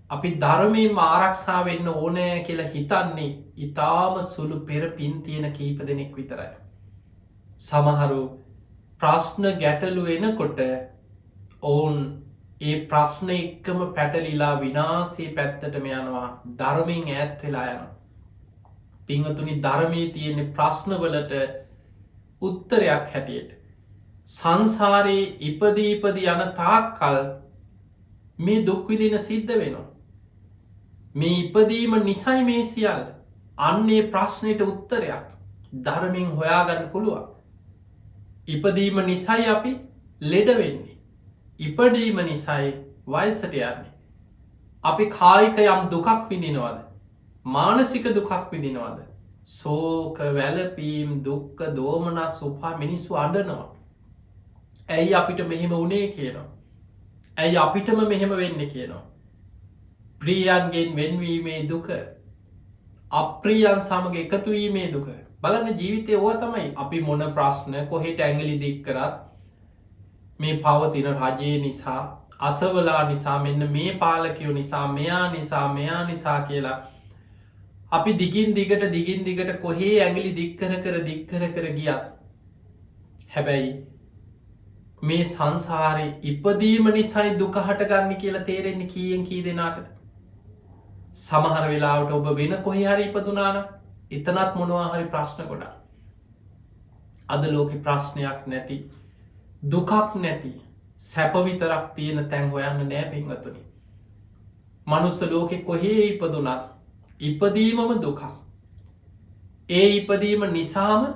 අපි ධර්මයෙන් ආරක්ෂා වෙන්න ඕනෑ කියලා හිතන්නේ ඉතාම සුළු පෙර පින් තියෙන කීප දෙනෙක් විතරයි. සමහරු ප්‍රශ්න ගැටලු එනකොට ඔවුන් ඒ ප්‍රශ්න එක්කම පැටලිලා විනාසේ පැත්තටම යනවා ධර්මයෙන් ඈත් වෙලා යන. පිංහතුනි ධර්මී තියෙන්නේ ප්‍රශ්නවලට උත්තරයක් හැටියට. සංසාරයේ ඉපදීපද යන තාක්කල් මේ දුක්විදින සිද්ධ වෙනවා. මේ ඉපදීම නිසයි මේ සියල් අන්නේ ප්‍රශ්නයට උත්තරයක් ධර්මයෙන් හොයාගන්න පුළුවන්. ඉපදීම නිසයි අපි ලෙඩ වෙන්නේ. ඉපදීම නිසයි වයසට යන්නේ. අපි කායික යම් දුකක් විඳිනවද මානසික දුකක් විදිනවාද සෝක වැලපීම් දුක්ක දෝමනස් උපා මිනිස්සු අඩනවා ඇයි අපිට මෙහෙම උනේ කියනවා ඇයි අපිටම මෙහෙම වෙන්න කියනවා ප්‍රියන්ගෙන් වෙන්වීමේ දුක අප්‍රියන් සමග එකතුවීමේ දුක බලන්න ජීවිතය ඕ තමයි අපි මොන ප්‍රශ්න කොහෙට ඇඟලි දික් කරත් මේ පවතින රජයේ නිසා අසවලා නිසා මෙන්න මේ පාලකයෝ නිසා මෙයා නිසා කියලා අපි දිගින් දිගට කොහේ ඇඟලි දික්කර කර ගියත් හැබැයි මේ සංසාරය ඉපදීම නිසයි දුකහට ගන්න කියලා තේරෙන්නේ කියෙන් කී දෙනාටද සමහර වෙලාවට ඔබ වෙන කොහේ හරි ඉපදුනාන එතනත් මොනවා හරි ප්‍රශ්න ගොඩා අද ලෝක ප්‍රශ්නයක් නැති දුකක් නැති සැපවිතරක් තියෙන තැන් හොයන්න නෑ පින්වතුනි මනුස්ස ලෝකෙ කොහේ ඉපදුනත් ඉපදීමම දුකක් ඒ ඉපදීම නිසාම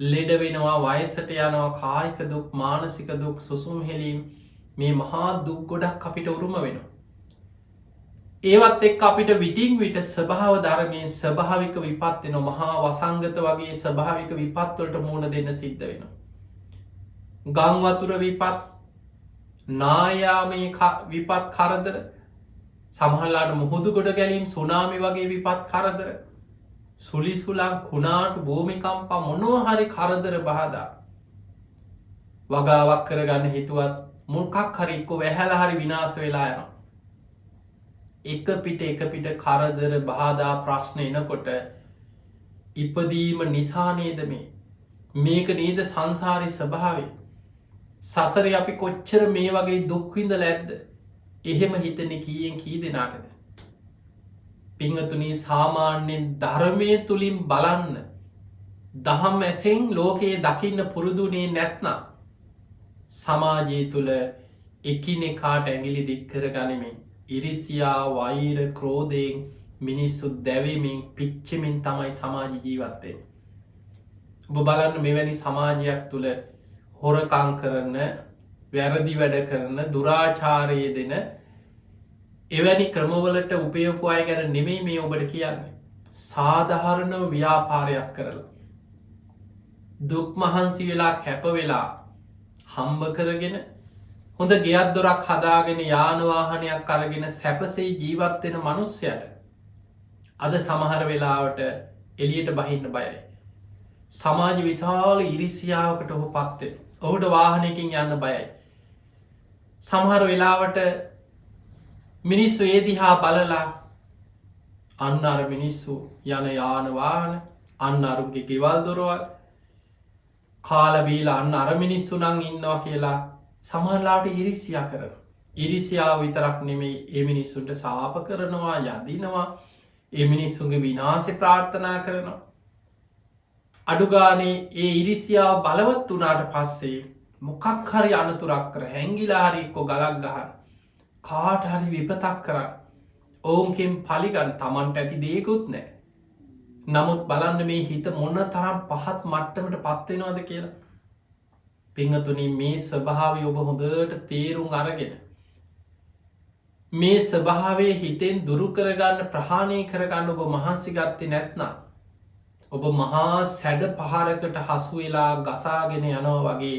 ලෙඩ වෙනවා වයසට යනවා කායික දුක් මානසික දුක් සුසුම් හෙලීම් මේ මහා දුක් ගොඩක් අපිට උරුම වෙනවා ඒවත් එක් අපිට විටිං විට ස්වභාව ධර්මයෙන් ස්වභාවික විපත්වෙන මහා වසංගත වගේ ස්වභාවික විපත්වලට මුණ දෙන්න සිද්ධ වෙනවා ගංවතුර විපත් නායාමේ විපත් කරදර සමහල්ලාට මුහුදු ගොඩ ගැලීම් සුනාමි වගේ විපත් කරදර සුලිසුලන් කුණාට භූමිකම්පා මොනුව හරි කරදර බාදා වගාවක් කරගන්න හිතුවත් මුල්කක් හරික්කො වැහැල හරි විනාස වෙලා යන එක පිට කරදර බාදා ප්‍රශ්න එනකොට ඉපදීම නිසානේද මේක නේද සංසාරි ස්වභාවේ සසර අපි කොච්චර මේ වගේ දුක්විඳ ලැද්ද එහෙම හිතන කියෙන් කී දෙනාටද පිංහතුනී සාමාන්‍යෙන් ධර්මය තුළින් බලන්න දහම් ඇසෙන් ලෝකයේ දකින්න පුරුදුනේ නැත්නම් සමාජය තුළ එකිනෙකාට ඇගිලි දික්කර ගනිමින් ඉරිසියා වෛර ක්‍රෝධයෙන් මිනිස්සු දැවීමෙන් පිච්චමින් තමයි සමාජ ජීවත්තේ ඔබ බලන්න මෙවැනි සමාජයක් තුළ හොරකං කරන්න වැරදි වැඩ කරන දුරාචාරය දෙන එවැනි ක්‍රමවලට උපයපු අය ගැන නෙමෙයි මේ ඔබට කියන්නේ සාධහරණව ව්‍යාපාරයක් කරලා දුක් මහන්සි වෙලා කැප වෙලා හම්බ කරගෙන හොඳ ගෙයක් දොරක් හදාගෙන යානවාහනයක් අරගෙන සැපසේ ජීවත්වෙන මනුස්්‍යයට අද සමහර වෙලාවට එලියට බහින්න බයයි සමාජ විශාල ඉරිසියාවකට ඔහු පත්වේ ඔහුට වාහනයකින් යන්න බයයි සමහර වෙලාවට මිනිස්සු ඒ දිහා බලලා අන්න අර මිනිස්සු යන යානවාහන අන්න අරුගේ ගෙවල් දොරවල් කාලබීල අන්න අර මිනිස්සු නං ඉන්නවා කියලා සමහරලාට ඉරිසියා කරන ඉරිසියාව විතරක් නෙමෙයි ඒ මිනිස්සුන්ට සාප කරනවා යදිනවා ඒ මිනිස්සුන්ගේ විනාසෙ ප්‍රාර්ථනා කරනවා අඩුගානේ ඒ ඉරිසියාව බලවත් වනාට පස්සේ මොකක් හරි අනතුරක් කර හැංගිලාහරික්කො ගලක් ගහන් කාට හරි විපතක් කරන්න ඕන්කෙන් පලිගන්න තමන්ට ඇති දේකුත් නෑ නමුත් බලන්න මේ හිත මොන්න තරම් පහත් මට්ටමට පත්වෙනවාද කියලා පිංහතුනි මේ ස්වභාවය ඔබ හොඳට තේරුම් අරගෙන මේ ස්වභාවය හිතෙන් දුරු කරගන්න ප්‍රහාණය කරගන්න ඔබ මහන්සිගත්ති නැත්නම් ඔබ මහා සැඩ පහරකට හසු වෙලා ගසාගෙන යනවා වගේ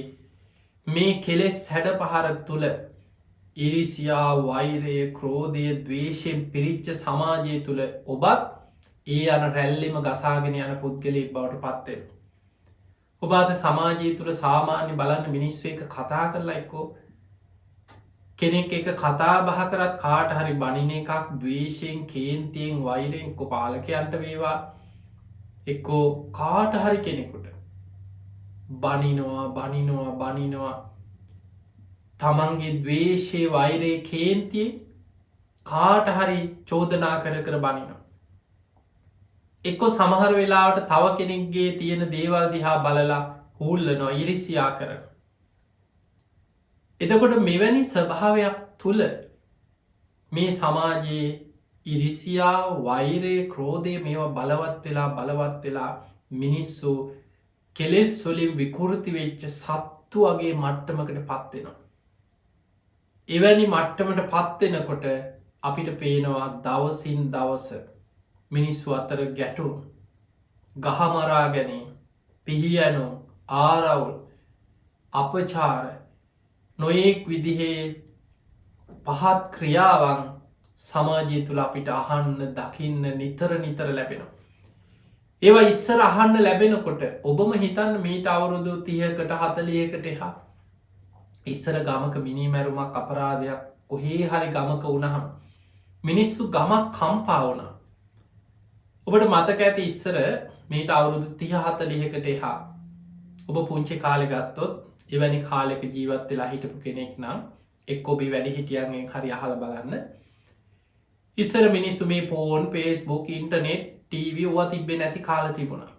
මේ කෙලෙස් සැඩ පහර තුළ ඉරිසියා වෛරය ක්‍රෝධය දවේශයෙන් පිරිච්ච සමාජය තුළ ඔබත් ඒ අන රැල්ලෙම ගසාගෙන යන පුද්ගලෙක් බවට පත්වෙන ඔබාද සමාජය තුළ සාමාන්‍ය බලන්න මිනිස්ව එක කතා කරලා එක්කෝ කෙනෙක් එක කතා බහ කරත් කාට හරි බනින එකක් දවේශයෙන් කේන්තියෙන් වෛරයෙන් කො පාලකයන්ට වේවා එක්කෝ කාට හරි කෙනෙකුට බනිනවා තමන්ගේ දවේශය වෛරයේ කේන්තිය කාට හරි චෝදනා කර බනිනවා එක්කො සමහර වෙලාවට තව කෙනෙක්ගේ තියෙන දේවල් දිහා බලලා හූල්ලනවා ඉරිසියා කරන එතකොට මෙවැනි ස්වභාවයක් තුළ මේ සමාජයේ ඉරිසියා වෛරය ක්‍රෝධය මේවා බලවත් වෙලා මිනිස්සු කෙලෙස් වලින් විකෘති වෙච්ච සත්තු වගේ මට්ටමකට පත්වෙනවා එවැනි මට්ටමට පත්වෙනකොට අපිට පේනවා දවසින් දවස මිනිස්සු අතර ගැටු ගහමරා ගැනීම පිහියනු ආරවුල් අපචාර නොයෙක් විදිහේ පහත් ක්‍රියාවන් සමාජය තුළ අපිට අහන්න දකින්න නිතර නිතර ලැබෙනවා. ඒවා ඉස්සර අහන්න ලැබෙනකොට ඔබම හිතන්න මීට අවුරුදු 30කට 40කට එහා ඉස්සර ගමක මිනිමැරුමක් අපරාධයක් කොහේ හරි ගමක වුණහම මිනිස්සු ගමක් කම්පා වුණා. ඔබට මතක ඇති ඉස්සර මීට අවුරුදු 30-40කට එහා ඔබ පුංචි කාලෙ ගත්තොත් එවැනි කාලෙක ජීවත් වෙලා හිටපු කෙනෙක් නම් එක්ක ඔබේ වැඩි හිටියන්ගෙන් හරි අහලා බලන්න. ඉස්සර මිනිස්සු මේ ෆෝන්, ෆේස්බුක්, ඉන්ටර්නෙට්, ටීවී ඕවා තිබ්බේ නැති කාල තිබුණා.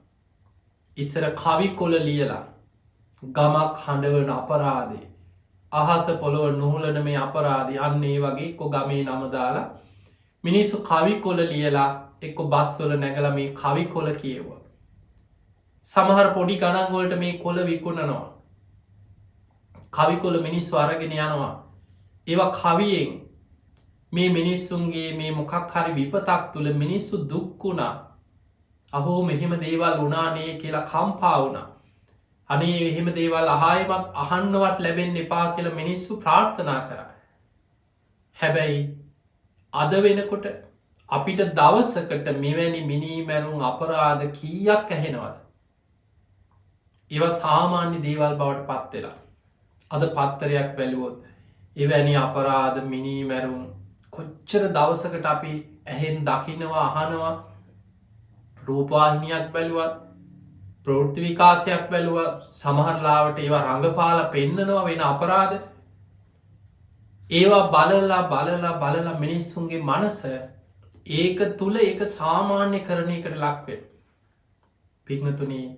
ඉස්සර කවි කොළ ලියලා ගමක් හඬවන අපරාධේ, අහස පොළොව නුහුලන මේ අපරාධය අන්න ඒ වගේ එක්ක ගමේ නම දාලා මිනිස්සු කවි කොළ ලියලා එක්ක බස්වල නැගලා මේ කවි කොළ කියවුවා. සමහර පොඩි ගණන් වලට මේ කොළ විකුණනවා. කවි කොළ මිනිස්සු අරගෙන යනවා. ඒවා කවියෙන් මේ මිනිස්සුන්ගේ මේ මොකක් හරි විපතක් තුළ මිනිස්සු දුක් වුණා. අහෝ මෙහෙම දේවල් වුණානේ කියලා කම්පා වුණා. අනේ එහෙම දේවල් අහායමත් අහන්නවත් ලැබෙන්න එපා කියලා මිනිස්සු ප්‍රාර්ථනා කරා. හැබැයි අද වෙනකොට අපිට දවසකට මෙවැනි මිනීමැරුම් අපරාධ කීයක් ඇහෙනවද? ඒවා සාමාන්‍ය දේවල් බවට පත්වෙලා. අද පත්තරයක් බැලුවොත් එවැනි අපරාධ මිනීමැරුම් කොච්චර දවසකට අපි ඇහෙන් දකිනවා අහනවා. රූපවාහිනියක් බැලුවත්, ප්‍රවෘත්ති විකාශයක් බැලුවත්, සමහරලාවට ඒවා රඟපාල පෙන්නනවා වෙන අපරාධ. ඒවා බලලා මිනිස්සුන්ගේ මනස ඒක තුළ ඒක සාමාන්‍ය කරණයකට ලක්වෙන. පික්නතුනේ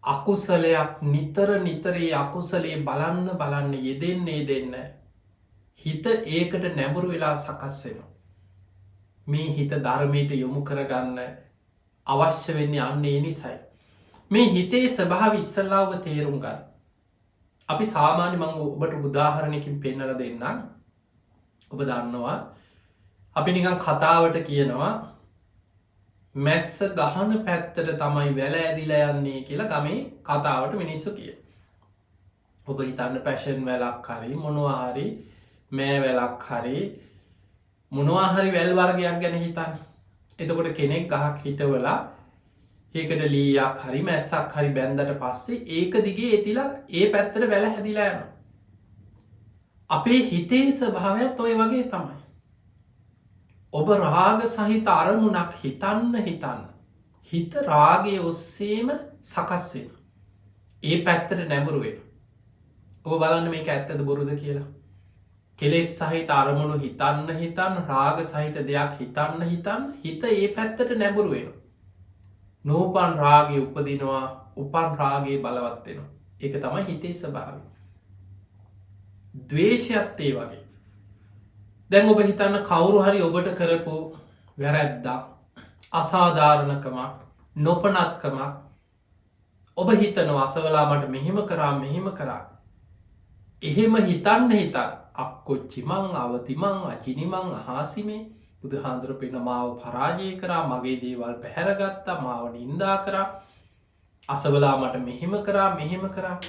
අකුසලයක් නිතරේ අකුසලේ බලන්න යෙදෙන්නේ දෙන්න හිත ඒකට නැඹුරු වෙලා සකස් වෙනවා. මේ හිත ධර්මයට යොමු කරගන්න අවශ්‍ය වෙන්නේ අන්න ඒ නිසයි. මේ හිතේ ස්වභාව ඉස්සල්ලා ඔබ තේරුම් ගන්න. අපි සාමාන්‍ය මම ඔබට උදාහරණයකින් පෙන්නලා දෙන්නම්. ඔබ දන්නවා අපි නිකන් කතාවට කියනවා මැස්ස ගහන පැත්තට තමයි වැල ඇදිලා යන්නේ කියලා ගමේ කතාවට මිනිස්සු කියනවා. ඔබ හිතන්න පැෂන් වැලක් හරි මොනවා හරි මෑ වැලක් හරි මොනවා හරි වැල් වර්ගයක් ගැන හිතන්න. එතකොට කෙනෙක් ගහක් හිටවලා ඒකට ලීයක් හරි මැස්සක් හරි බැන්දට පස්සේ ඒක දිගේ එතිලා ඒ පැත්තට වැල හැදිලා යනවා. අපේ හිතේ ස්වභාවයත් ඔය වගේ තමයි. ඔබ රාග සහිත අරමුණක් හිතන්න හිත රාගය ඔස්සේම සකස් වෙන. ඒ පැත්තට නැඹුරු වෙන. ඔබ බලන්න මේක ඇත්තද බොරුද කියලා. කෙලෙස් සහිත අරමුණු හිතන්න රාග සහිත දෙයක් හිතන්න හිත ඒ පැත්තට නැඹුරු වෙන. නූපන් රාගය උපදිනවා, උපන් රාගයේ බලවත් වෙනවා. ඒක තමයි හිතේ ස්වභාවය. ද්වේෂයත් ඒ වගේ. දැන් ඔබ හිතන්න කවුරු හරි ඔබට කරපු වැරැද්දක්, අසාධාරණකමක්, නොපනත්කමක් ඔබ හිතනවා අසවලා මට මෙහෙම කරා. එහෙම හිතන්න අක්කොච්චිමං අවතිමං අචිනිමං අහාසිමේ බුදුහාඳුර පෙන මාව පරාජය කරා, මගේ දේවල් පැහැරගත්තා, මාව නින්දා කරා, අසවලා මට මෙහෙම කරා.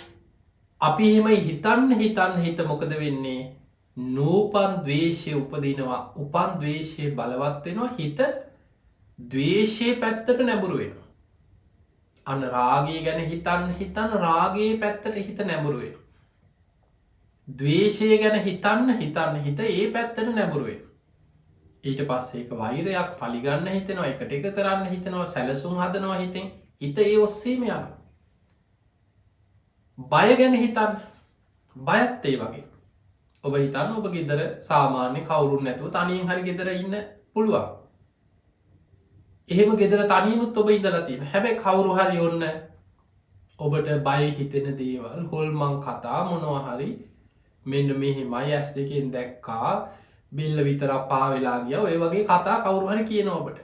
අපි එහෙම හිතන්න මොකද වෙන්නේ? නූපන් ද්වේෂය උපදිනවා, උපන් ද්වේෂය බලවත් වෙනවා, හිත ද්වේෂය පැත්තට නැඹුරු වෙනවා. අන්න රාගය ගැන හිතන්න රාගයේ පැත්තට හිත නැඹුරු වෙනවා. ද්වේෂය ගැන හිතන්න හිත ඒ පැත්තට නැඹුරු වෙනවා. ඊට පස්සේ ඒක වෛරයක් පලිගන්න හිතෙනවා, එකට එක කරන්න හිතනවා, සැලසුම් හදනවා හිතෙන්. හිත ඒ ඔස්සේම යනවා. බය ගැන හිතන්න, බයත් ඒ වගේ. ඔබ හිතන්න ඔබ ගෙදර සාමාන්‍ය කවුරුන් නැතුව තනියෙන් හරි ගෙදර ඉන්න පුළුවන්. එහෙම ගෙදර තනියමුත් ඔබ ඉඳලා තියෙන. හැබැයි කවුරු හරි ඔන්න ඔබට බය හිතෙන දේවල්, හොල්මන් කතා මොනවා හරි මෙන්න මෙහෙමයි ඇස් දෙකෙන් දැක්කා, බිල්ල විතරක් පා වෙලා ගියා, ඔය වගේ කතා කවුරු හරි කියනවා ඔබට.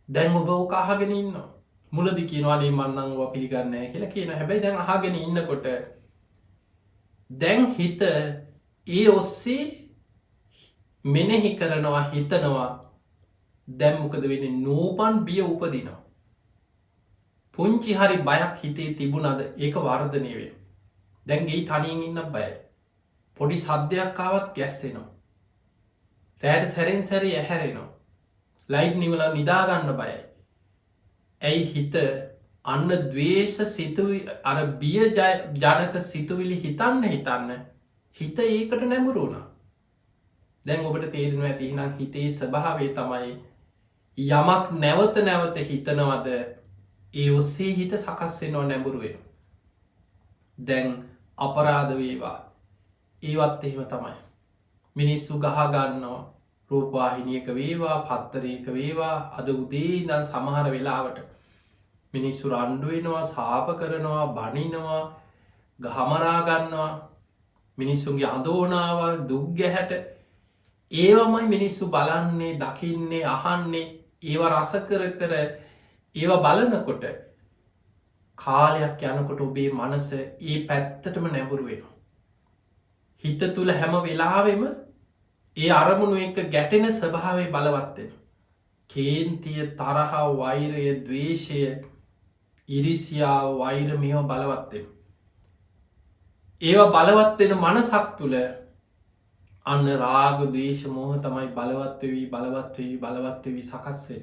දැන් ඔබ ඕක අහගෙන ඉන්නවා. මුලදී කියනවා නේ මං නම් ඔවා පිළිගන්නේ නැහැ කියලා කියනවා. හැබැයි දැන් අහගෙන ඉන්නකොට දැන් හිත ඒ ඔස්සේ මෙනෙහි කරනවා හිතනවා දැන් මොකද වෙන්නේ නූපන් බිය උපදිනවා. පුංචි හරි බයක් හිතේ තිබුණද ඒක වර්ධනය වෙන. දැන් ගේ තනියෙන් ඉන්න බයයි. පොඩි සද්‍යයක් ආවත් ගැස්සෙනවා. රෑට සැරෙන් සැරේ ඇහැරෙනවා. ලයිට් නිවල නිදාගන්න බයයි. ඇයි හිත අන්න දවේශ සිතුවි අර බිය ජනක සිතුවිලි හිතන්න හිත ඒකට නැමුරුණා. දැන් ඔබට තේරෙනවා ඇතිහිනම් හිතේ ස්වභාවය තමයි යමක් නැවත නැවත හිතනවද ඒ ඔස්සේ හිත සකස් වෙනවා නැඹුරුවෙන. දැන් අපරාධ වේවා ඒවත් එහෙම තමයි. මිනිස්සු ගහගන්නවා රූපවාහිනියක වේවා පත්තරයක වේවා අද උදේ ඉඳන් සමහර වෙලාවට මිනිස්සු රණ්ඩුවෙනවා සාප කරනවා බනිනවා ගහමරාගන්නවා මිනිස්සුන්ගේ අඳෝනාවල් දුක්ගැහැට ඒවමයි මිනිස්සු බලන්නේ දකින්නේ අහන්නේ ඒව රස කර කර ඒව බලනකොට කාලයක් යනකොට ඔබේ මනස ඒ පැත්තටම නැඹුරු වෙනවා. හිත තුළ හැම වෙලාවෙම ඒ අරමුණු එක ගැටෙන ස්වභාවය බලවත්වෙන. කේන්තිය තරහ වෛරය දවේශය ඉරිසියා වෛර මෙම බලවත්වෙන. ඒවා බලවත්වෙන මනසක් තුළ අන්න රාග දේශ මෝහ තමයි බලවත්වවී සකස්සේ.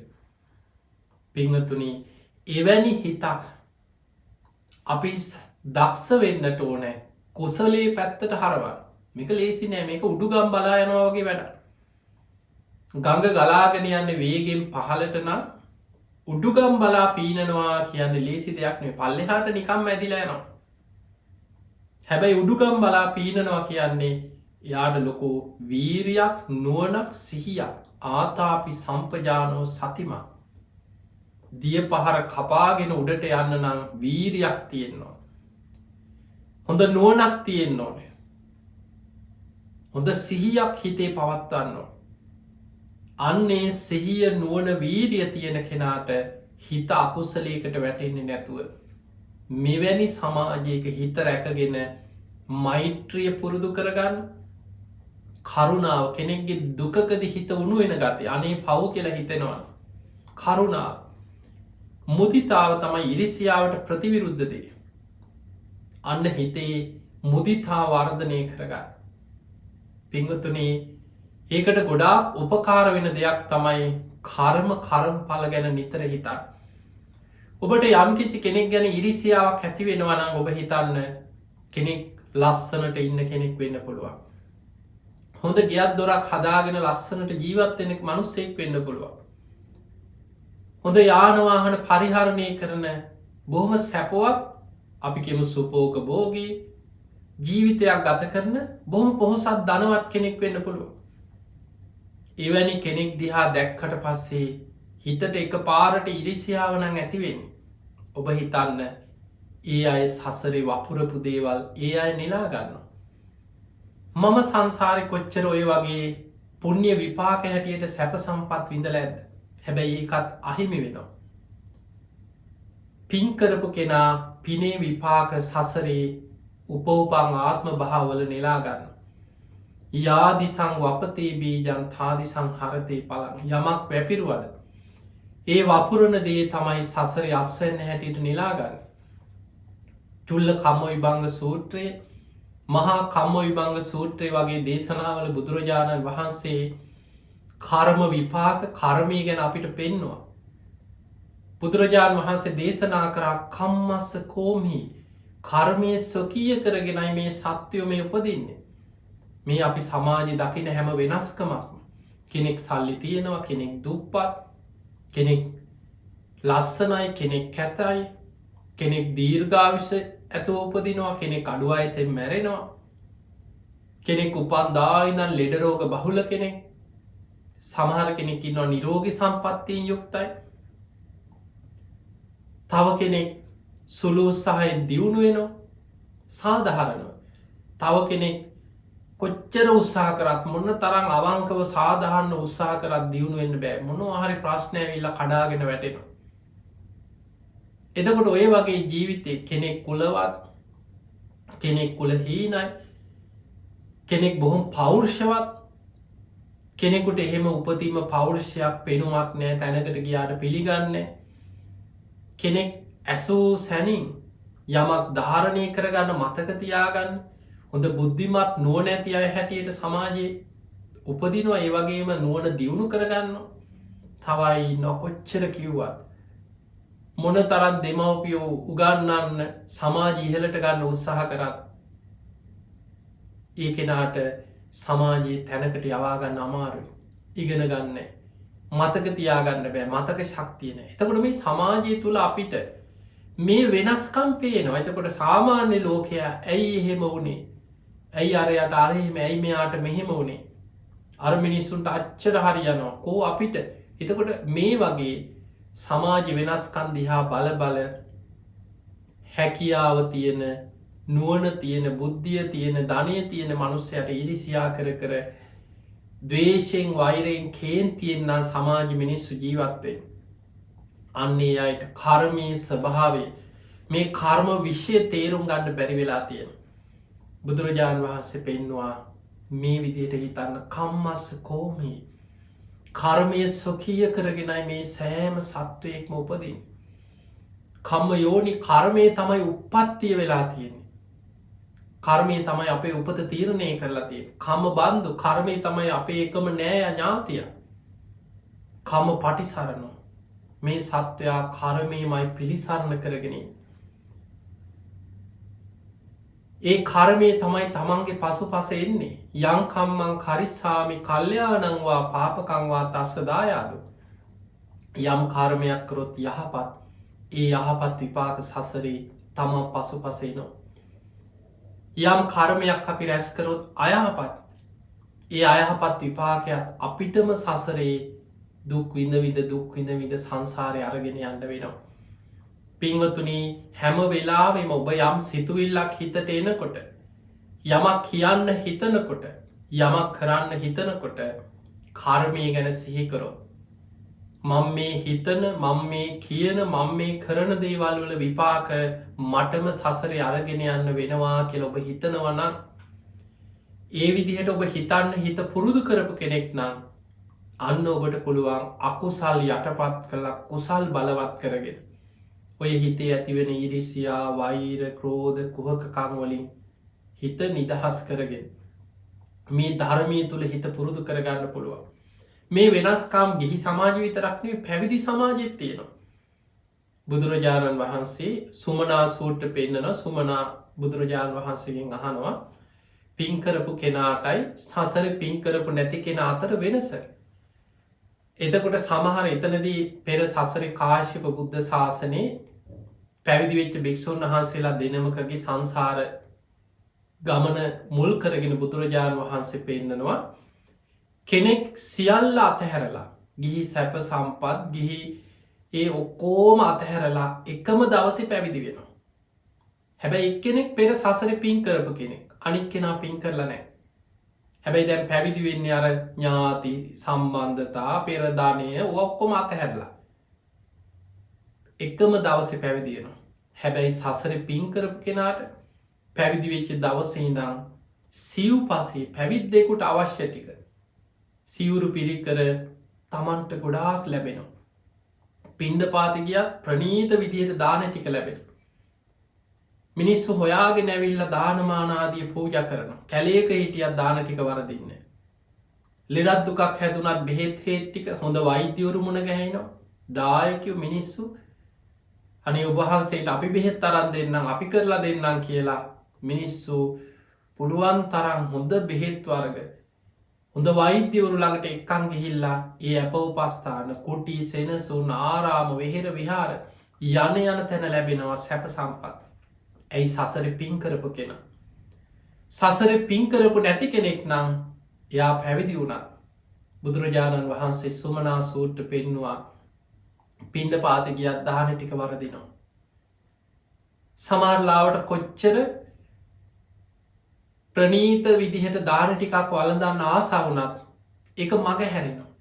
පිංහතුනි එවැනි හිතක් අපි දක්ෂ වෙන්නට ඕනෑ කුසලේ පැත්තට හරවා මේක ලේසි නෑ මේක උඩුගම් බලා යනවා වගේ වැඩ. ගඟ ගලාගෙන යන්න වේගෙන් පහලට නම් උඩුගම් බලා පීනනවා කියන්න ලේසි දෙයක් නේ පල්ලෙහාට නිකම් ඇදිලා යනවා. හැබැයි උඩුගම් බලා පීනනවා කියන්නේ යාට ලොකෝ වීරයක් නුවනක් සිහියක් ආතාපි සම්පජානෝ සතිමා දිය පහර කපාගෙන උඩට යන්න නම් වීරයක් තියෙන්නවා. හොඳ නුවනක් තියෙන්න ඕනේ. හොඳ සිහියක් හිතේ පවත්වන්න. අන්නේ සිහිය නුවන වීරිය තියෙන කෙනාට හිත අකුසලයකට වැටෙන්නේ නැතුව මෙවැනි සමාජයක හිත රැකගෙන මෛත්‍රිය පුරුදු කරගන්න කරුණාව කෙනෙක්ගේ දුකකද හිත උණුවෙන ගතේ අනේ පව් කියලා හිතෙනවා. කරුණා මුදිතාව තමයි ඉරිසියාවට ප්‍රතිවිරුද්ධදේ. අන්න හිතේ මුදිතා වර්ධනය කරගන්න. පිංගතුනේ ඒකට ගොඩා උපකාර වෙන දෙයක් තමයි කර්ම පල ගැන නිතර හිතන්න. ඔබට යම්කිසි කෙනෙක් ගැන ඉරිසියාවක් ඇති වෙනවනම් ඔබ හිතන්න කෙනෙක් ලස්සනට ඉන්න කෙනෙක් වෙන්න පුළුවන්. හොඳ ගියත් දොරක් හදාගෙන ලස්සනට ජීවත්වෙනෙක් මනුස්සෙක් වෙන්න පුළුවන්. හොඳ යානවාහන පරිහරණය කරන බොහොම සැපුවත් අපි කෙමු සුපෝක බෝගී ජීවිතයක් ගත කරන බොහොම පොහොසත් ධනවත් කෙනෙක් වෙන්න පුළුව. එවැනි කෙනෙක් දිහා දැක්කට පස්සේ හිතට එක පාරට ඉරිසියාවනං ඇතිවෙන්. ඔබ හිතන්න ඒ අය සසරේ වපුරපු දේවල් ඒ අය නිලාගන්න. මම සංසාරය කොච්චර ඔය වගේ පුුණ්්‍ය විපාක හැටියට සැප සම්පත් විඳල ඇද හැබැයි ඒකත් අහිමි වෙනවා. පින්කරපු කෙනා පිනේ විපාක සසරේ උපවපං ආත්ම භාවල නෙලාගන්න. යාදිසං වපතේ බීජන් තාදිසං හරතය පලන් යමක් වැපිරුවද. ඒ වපුරණ දේ තමයි සසරි අස්වන්න හැටියට නිලාගන්න. චුල්ල කම්මොයි බංග සූත්‍රයේ මහා කම්මොයි බංග සූත්‍රය වගේ දේශනාවල බුදුරජාණන් වහන්සේ කර්ම විපාක කර්මය ගැන අපිට පෙන්නවා. බුදුරජාණන් වහන්සේ දේශනා කරා කම්මස්ස කෝමහි කර්මය ස්වකීය කරගෙනයි මේ සත්‍යයෝ මේ උපදින්නේ. මේ අපි සමාජය දකින හැම වෙනස්කමක් කෙනෙක් සල්ලි තියෙනවා කෙනෙක් දුප්පත් කෙනෙක් ලස්සනයි කෙනෙක් කැතයි කෙනෙක් දීර්ගාවිෂ ඇත උපදිනවා කෙනෙක් අඩුවයිසෙන් මැරෙනවා කෙනෙක් උපන්දායිනන් ලෙඩරෝග බහුල කෙනෙක් සමහර කෙනෙක් ඉන්නවා නිරෝගි සම්පත්තියෙන් යුක්තයි තව කෙනෙක් සුළු උත්සාහයෙන් දියුණු වෙනවා සාධහරණව තව කෙනෙක් කොච්චර උත්සාහ කරත් මොන්න තරම් අවංකව සාධහන්න උත්සාහ කරත් දියුණුවෙන්න්න බෑ මොන හරි ප්‍රශ්නයවිල්ල කඩාගෙන වැටෙනවා. එදකොට ඔය වගේ ජීවිතය කෙනෙක් කුලවත් කෙනෙක් කුල හීනයි කෙනෙක් බොහොම පෞර්ෂවත් කෙනෙකුට එහෙම උපතිම පෞරුෂයක් පෙනුමක් නෑ තැනකට ගියාට පිළිගන්න කෙනෙක් ඇසූ සැනින් යමක් ධාරණය කරගන්න මතකතියාගන්න හොඳ බුද්ධිමත් නුවණැති අය හැටියට සමාජයේ උපදිනවා ඒ වගේම නුවණ දියුණු කරගන්න තවයි නොකොච්චර කිව්වත් මොන තරන් දෙමවපියෝ උගන්නන්න සමාජ ඉහලට ගන්න උත්සාහ කරත් ඒ කෙනාට සමාජයේ තැනකට යවාගන්න අමාරුයි ඉගෙන ගන්න මතක තියාගන්න බෑ මතක ශක්තියන එතකොට මේ සමාජය තුළ අපිට මේ වෙනස්කම් පේනවා එතකොට සාමාන්‍ය ලෝකයා ඇයි එහෙම වුණේ ඇයි අරයට අරහෙම ඇයි මෙයාට මෙහෙම වුණේ අර මිනිස්සුන්ට අච්චර හරියනවා කෝ අපිට එතකොට මේ වගේ සමාජ වෙනස්කන් දිහා බල බල හැකියාව තියෙන නුවණ තියෙන බුද්ධිය තියෙන ධනය තියෙන මනුස්සයට ඉරිසියා කර කර දවේශයෙන් වෛරයෙන් කේන් තියෙන්න්නම් සමාජ මිනිස්සු ජීවත්තයෙන් අන්නේ අයට කර්මී ස්වභාවේ මේ කර්ම විශ්ය තේරුම් ගන්න බැරි වෙලා තියෙන බුදුරජාණන් වහන්සේ පෙන්වා මේ විදියට හිතන්න කම්මස්ස කෝමී කර්මය ස්වකීය කරගෙනයි මේ සෑම සත්වයෙක්ම උපදින් කම්ම යෝනි කර්මය තමයි උපත්තිය වෙලා තියෙන්නේ කර්මය තමයි අපේ උපත තීරණය කරලා තිය කම බන්දු කර්මය තමයි අපේ එකම නෑ ඥාතිය කම පටිසරණු මේ සත්වයා කර්මයමයි පිළිසරණ කරගෙන ඒ කර්මය තමයි තමන්ගේ පසු පස එන්නේ යංකම්මං කරිස්සාමි කල්්‍යයානංවා පාපකංවා තස්සදායාදු යම් කර්මයක් කරොත් යහපත් ඒ යහපත් විපාක සසරේ තමන් පසු පසේනවා යම් කර්මයක් අපි රැස්කරොත් අයහපත් ඒ අයහපත් විපාකයක් අපිටම සසරේ දුක් විඳ විඳ සංසාරය අරගෙන යන්න වෙනවා පින්වතුනී හැම වෙලාවෙම ඔබ යම් සිතුවිල්ලක් හිතට එනකොට යමක් කියන්න හිතනකොට යමක් කරන්න හිතනකොට කර්මය ගැන සිහිකරෝ මං මේ හිතන මං මේ කියන මං මේ කරන දේවල් වල විපාක මටම සසරේ අරගෙන යන්න වෙනවා කියලා ඔබ හිතනවනම් ඒ විදිහට ඔබ හිතන්න හිත පුරුදු කරපු කෙනෙක් නම් අන්න ඔබට පුළුවන් අකුසල් යටපත් කළා කුසල් බලවත් කරගෙන ඔය හිතේ ඇතිවෙන ඉරිසියා වෛර ක්‍රෝධ කුහකකම් වලින් හිත නිදහස් කරගෙන මේ ධර්මය තුළ හිත පුරුදු කරගන්න පුළුවන් මේ වෙනස්කාම් ගිහි සමාජ විතරක්නේ පැවිදි සමාජෙත් තියෙනවා බුදුරජාණන් වහන්සේ සුමනා සූට්ට පෙන්නන සුමනා බුදුරජාණන් වහන්සේගෙන් අහනවා පින්කරපු කෙනාටයි සසර පින්කරපු නැති කෙන අතර වෙනස එතකොට සමහර එතනදී පෙර සසර කාශ්‍යප බුද්ධ ශාසනයේ පැවිදිවෙච්ච භික්‍ෂූන් වහන්සේලා දෙනමකගේ සංසාර ගමන මුල් කරගෙන බුදුරජාණන් වහන්සේ පෙන්නනවා කෙනෙක් සියල්ල අතහැරලා ගිහි සැප සම්පත් ගිහි ඒ ඔක්කෝම අතහැරලා එකම දවස පැවිදි වෙනවා හැබැයි එක්කෙනෙක් පෙර සසර පින් කරපු කෙනෙක් අනික් කෙනා පින් කරලා නෑ හැබැයි දැන් පැවිදි වෙන්නේ අර ඥාති සම්බන්ධතා පෙරදානය ඔක්කොම අතහැරලා එකම දවස පැවිදියෙනවා හැබැයි සසර පින් කරපු කෙනාට පැවිදිවෙච්ච දවසහිදම් සිව් පසේ පැවිද්දෙකුට අවශ්‍ය ටික සිවුරු පිරිකර තමන්ට ගොඩාක් ලැබෙනවා පින්ඩ පාතිගියත් ප්‍රනීත විදිහට දාන ටික ලැබෙන මිනිස්සු හොයාගෙන ඇවිල්ල දානමානාදිය පූජ කරන කැලේක හිටියත් දාන ටික වරදින්න ලෙඩත් දුකක් හැදුනත් බෙහෙත් හේට්ටික හොඳ වෛද්‍යවරු මුණ ගැහෙනවා දායකව මිනිස්සු අනි ඔබහන්සේට අපි බෙහෙත් තරන් දෙන්නම් අපි කරලා දෙන්නම් කියලා මිනිස්සු පුළුවන් තරම් හොඳ බෙහෙත් වර්ග හොඳ වෛද්‍යවරු ළඟට එක්කන් ගිහිල්ලා ඒ අප උපස්ථාන කුටි සෙනසුන් ආරාම වෙහෙර විහාර යන යන තැන ලැබෙනවා සැප සම්පත් ඇයි සසර පින් කරපු කෙන සසර පින් කරපු නැති කෙනෙක් නම් එයා පැවිදි වුණත් බුදුරජාණන් වහන්සේ සුමනා සූට්ට පෙන්නවා පින්ඩ පාතිගියත් දාන ටික වරදිනවා සමහරලාවට කොච්චර ප්‍රනීත විදිහට දාන ටිකක් වලදන්න ආසාවනත් එක මග හැරෙනවා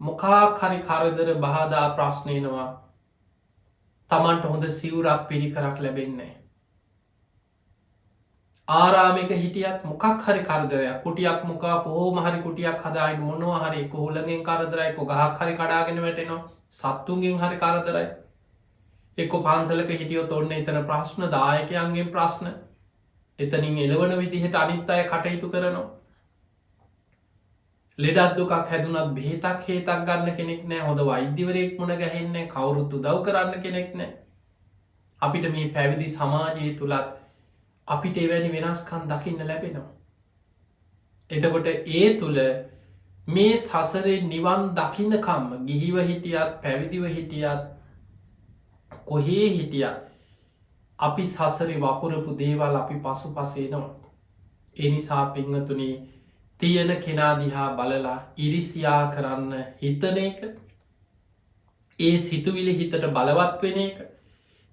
මොකාක් හරි කරදර බාධා ප්‍රශ්නයනවා තමන්ට හොඳ සිවුරක් පිළිකරක් ලැබෙන්නේ ආරාමික හිටියත් මොකක් හරි කරදරයක් කුටියක් මොකා පොහෝ මහරි කුටියක් හදායි මොනවා හරි කොහොලගෙන් කරදරයි ගහක් හරි කඩාගෙන වැටෙනවා සත්තුන්ගෙන් හරි කරදරයි එක්ක පන්සලක හිටියොත් ඔන්න එතන ප්‍රශ්න දායකයන්ගේ ප්‍රශ්න එතනින් එලවන විදිහට අනිත් අය කටයුතු කරනවා ලෙඩත් දුකක් හැදුනත් බෙහෙතක් හේතක් ගන්න කෙනෙක් නෑ හොඳ වෛද්‍යවරයෙක් මුණ ගැහෙන්නේ කවුරුත් උදව් කරන්න කෙනෙක් නෑ අපිට මේ පැවිදි සමාජයේ තුළත් අපිට එවැනි වෙනස්කන් දකින්න ලැබෙනවා එතකොට ඒ තුළ මේ සසරේ නිවන් දකින්නකම්ම ගිහිව හිටියත් පැවිදිව හිටියත් කොහේ හිටියත් අපි සසරි වපුරපු දේවල් අපි පසු පසේනවා එනිසා පිංහතුනී තියෙන කෙනා දිහා බලලා ඉරිසියා කරන්න හිතන එක ඒ සිතුවිලි හිතට බලවත් වෙන එක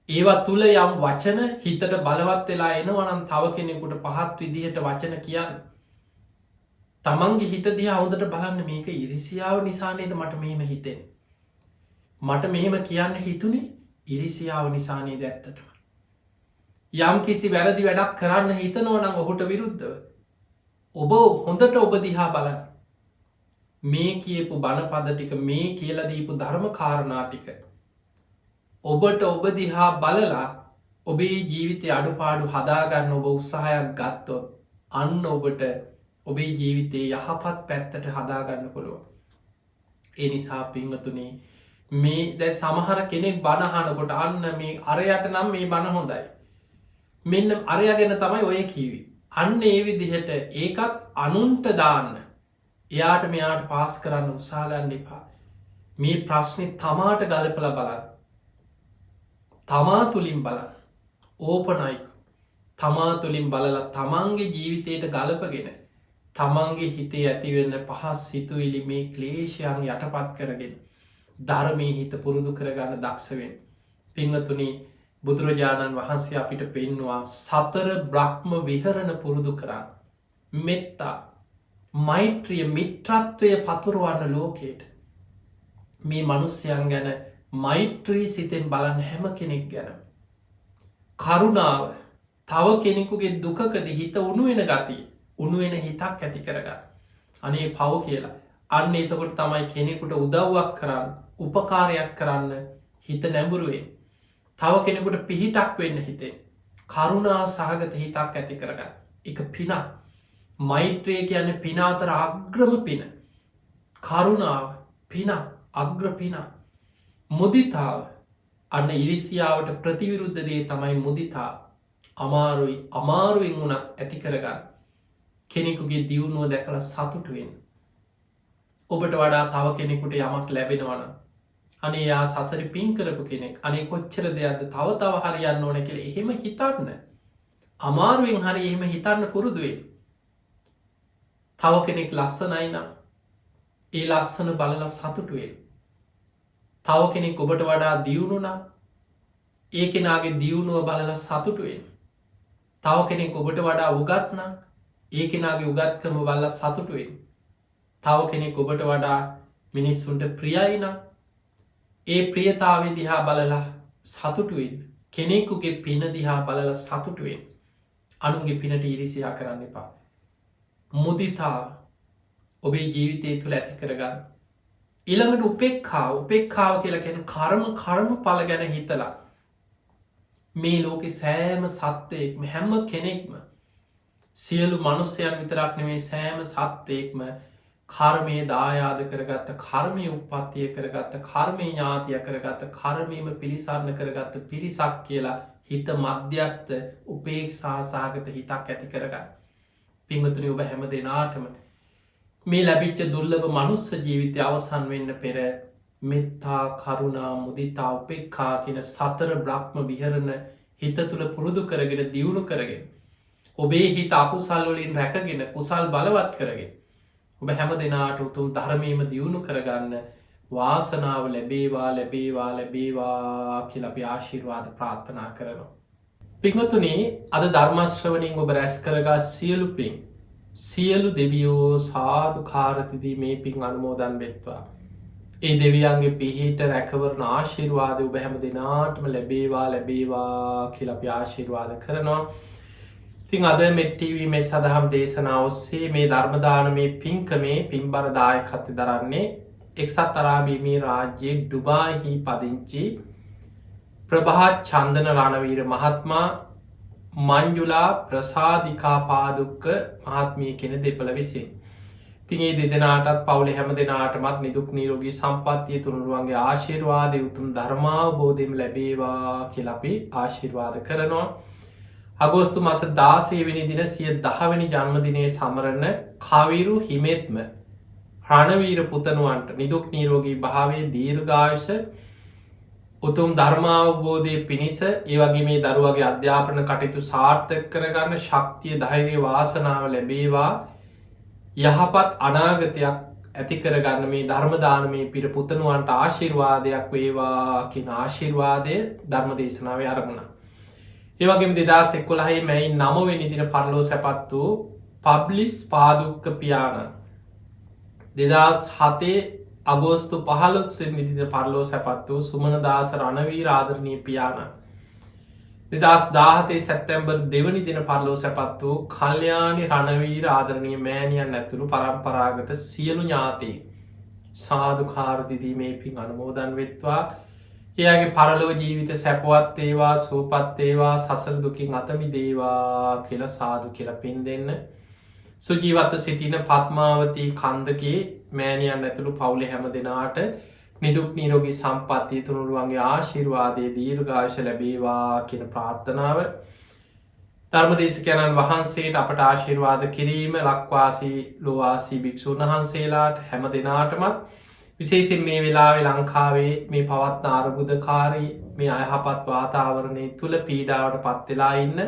ඒවා තුළ යම් වචන හිතට බලවත් වෙලා එනවනම් තව කෙනෙකුට පහත් විදිහට වචන කියන්න තමන්ගේ හිත දිහා හොඳට බලන්න මේක ඉරිසියාව නිසානේද මට මෙහෙම හිතෙන් මට මෙහෙම කියන්න හිතුනේ ඉරිසියාව නිසානේද ඇත්තටම යම් කිසි වැරදි වැඩක් කරන්න හිතනවනම් ඔහුට විරුද්ධව ඔබ හොඳට ඔබ දිහා බලන්න මේ කියපු බණපද ටික මේ කියලදීපු ධර්ම කාරණාටික ඔබට ඔබ දිහා බලලා ඔබේ ජීවිතය අඩුපාඩු හදාගන්න ඔබ උත්සාහයක් ගත්තොත් අන්න ඔබට ඔබේ ජීවිතයේ යහපත් පැත්තට හදාගන්න පුළුව ඒ නිසා පිංහතුනේ මේ දැ සමහර කෙනෙක් බණහනකොට අන්න මේ අරයට නම් මේ බණ හොඳයි මෙන්න අරයා ගැන තමයි ඔය කීවි අන්න ඒ විදිහට ඒකත් අනුන්ට දාන්න එයාට මෙයාට පාස් කරන්න උත්සාහගන්න එපා මේ ප්‍රශ්නය තමාට ගලපල බලන්න තමා තුළින් බලන්න ඕපනයික තමා තුළින් බලල තමන්ගේ ජීවිතයට ගලපගෙන තමන්ගේ හිතේ ඇතිවෙන්න පහස් සිතුවිලි මේ ක්ලේෂයන් යටපත් කරගෙන ධර්මී හිත පුරුදු කරගන්න දක්ෂවෙන් පිංහතුනි බුදුරජාණන් වහන්සේ අපිට පෙන්වා සතර බ්‍රහ්ම විහරණ පුරුදු කරන්න මෙත්තා මෛත්‍රිය මිත්‍රත්වය පතුරුවන්න ලෝකයට මේ මනුස්්‍යයන් ගැන මෛත්‍රී සිතෙන් බලන්න හැම කෙනෙක් ගැන කරුණාව තව කෙනෙකුගේ දුකකද හිත උනුවෙන ගතිය උනුවෙන හිතක් ඇති කරගන්න අනේ පව් කියලා අන්න එතකොට තමයි කෙනෙකුට උදව්වක් කරන්න උපකාරයක් කරන්න හිත නැඹුරුවෙන් තව කෙනෙකුට පිහිටක් වෙන්න හිතේ කරුණා සහගත හිතක් ඇති කරගන්න එක පිනක් මෛත්‍රය කියන්න පිනාතර අග්‍රම පින කරුණාව පින අග්‍ර පින මුදිතාව අන්න ඉරිසියාවට ප්‍රතිවිරුද්ධ දේ තමයි මුදිතා අමාරුයි අමාරුවෙන් වුණත් ඇති කරගන්න කෙනෙකුගේ දියුණුව දැකළ සතුටුවෙන් ඔබට වඩා තව කෙනෙකුට යමක් ලැබෙනවන අනේ යා සසරි පින් කරපු කෙනෙක් අනේ කොච්චර දෙයක්ද තව තව හරියන්න ඕන කියල එහෙම හිතන්න අමාරුවෙන් හරි එහෙම හිතන්න පුරුදුවේ තව කෙනෙක් ලස්සනයි නම් ඒ ලස්සන බලල සතුටුවෙන් තව කෙනෙක් ඔබට වඩා දියුණුනා ඒ කෙනාගේ දියුණුව බලල සතුටුවෙන් තව කෙනෙක් ඔබට වඩා උගත්නම් ඒ කෙනාගේ උගත්කම බල්ල සතුටුවෙන් තව කෙනෙක් ඔබට වඩා මිනිස්සුන්ට ප්‍රියයිනම් ඒ ප්‍රියතාවේ දිහා බලලා සතුටුවෙන් කෙනෙකුගේ පින දිහා බලල සතුටුවෙන් අනුන්ගේ පිනට ඉරිසියා කරන්න එපා මුදිතාව ඔබේ ජීවිතය තුළ ඇති කරගන්න ඊළඟට උපෙක්ඛාව කියලා ගැන කර්ම පල ගැන හිතලා මේ ලෝකෙ සෑම සත්වයෙක්ම හැම කෙනෙක්ම සියලු මනුස්්‍යයන් විතරක් නෙමේ සෑම සත්වයෙක්ම කර්මය දායාද කරගත්ත කර්මය උපත්තිය කරගත්ත කර්මය ඥාතිය කරගත්ත කර්මීම පිළිසරණ කරගත්ත පිරිසක් කියලා හිත මධ්‍යස්ත උපේක්ෂා සහගත හිතක් ඇති කරගන්න පිංහතුනි ඔබ හැම දෙනාටම මේ ලැබිච්ච දුර්ලභ මනුස්ස ජීවිතය අවසන් වෙන්න පෙර මෙත්තා කරුණා මුදිතා උපෙක්ඛා කියන සතර බ්‍රහ්ම විහරණ හිත තුළ පුරුදු කරගෙන දියුණු කරගෙන ඔබේ හිත අකුසල්වලින් රැකගෙන කුසල් බලවත් කරගෙන ඔබ හැම දෙනාට උතුම් ධර්මීම දියුණු කරගන්න වාසනාව ලැබේවා ලැබේවා ලැබේවා කියල අපි ආශිර්වාද ප්‍රාර්ථනා කරනවා. පිංහතුනේ අද ධර්මශ්‍රවනින් ඔබ රැස් කරගා සියලු පින් සියලු දෙවියෝ සාධු කාරතිදී මේ පින් අනුමෝදන් වෙත්වා. ඒ දෙවියන්ගේ පිහිට රැකවරන ආශිර්වාද ඔබ හැම දෙනාටම ලැබේවා ලැබේවා කියල අපි ආශිර්වාද කරනවා. ඉතින් අද මෙත් TV මේ සදහම් දේශනාව ඔස්සේ මේ ධර්ම දානමේ පින්කමේ පින්බර දායකත්වය දරන්නේ එක්සත් අරාබි එමිරාජ්‍යයේ ඩුබායිහි පදිංචි ප්‍රභාත් චන්දන රණවීර මහත්මයා මංජුලා ප්‍රසාදිකා පාදුක්ක මහත්මිය කෙන දෙපළ විසින්. ඉතින් ඒ දෙදෙනාටත් පවුලේ හැම දෙනාටමත් නිදුක් නිරෝගී සම්පන්නිය තුනුරුවන්ගේ ආශිර්වාදය උතුම් ධර්මාවබෝධයම ලැබේවා කියලා අපි ආශිර්වාද කරනවා. අගෝස්තු මාස 16 වෙනි දින 10 වෙනි ජන්මදිනයේ සමරන කවිරු හිමෙත්ම රණවීර පුතණුවන්ට නිදුක් නිරෝගී භාවයේ දීර්ඝායුෂ උතුම් ධර්මාවබෝධය පිණිස ඒ වගේ මේ දරුවගේ අධ්‍යාපන කටයුතු සාර්ථක කරගන්න ශක්තිය ධෛර්ය වාසනාව ලැබේවා. යහපත් අනාගතයක් ඇති කරගන්න මේ ධර්ම දානමේ පිර පුතණුවන්ට ආශිර්වාදයක් වේවා කියන ආශිර්වාදය ධර්ම දේශනාවේ අරමුණ. ඒ වගේම 2011 මැයි 9 වෙනි දින පරලෝ සැපත් වූ පබ්ලිස් පාදුක්ක පියාණන් 2007 අගෝස්තු 15 වෙනි දින පරලෝ සැපත් වූ සුමනදාස රණවීර ආදරණීය පියාණන් 2017 සැප්තැම්බර් 2 වෙනි දින පරලෝ සැපත් වූ කල්යාණි රණවීර ආදරණීය මෑණියන් ඇතුළු පරම්පරාගත සියලු ඥාතීන් සාදුකාර දීමේ පින් අනුමෝදන් වෙත්වා. එයාගේ පරලොව ජීවිත සැපවත් වේවා සුවපත් වේවා සසර දුකින් අත මිදේවා කියලා සාදු කියලා පින් දෙන්න. සුජීවත්ව සිටින පద్මාවතී කන්දකේ මෑණියන් ඇතුළු පවුලේ හැම දෙනාට නිදුක් නිරෝගී සම්පන්නිය තුනුරුවන්ගේ ආශිර්වාදයේ දීර්ඝායුෂ ලැබේවා කියන ප්‍රාර්ථනාව ධර්මදේශකයන්න් වහන්සේට අපට ආශිර්වාද කිරීම ලක්වාසී ලෝවාසී භික්ෂුන් වහන්සේලාට හැම දෙනාටමත් විශේෂයෙන් මේ වෙලාවේ ලංකාවේ මේ පවත්න අර්බුදකාරී මේ අයහපත් වාතාවරණය තුළ පීඩාවට පත් වෙලා ඉන්න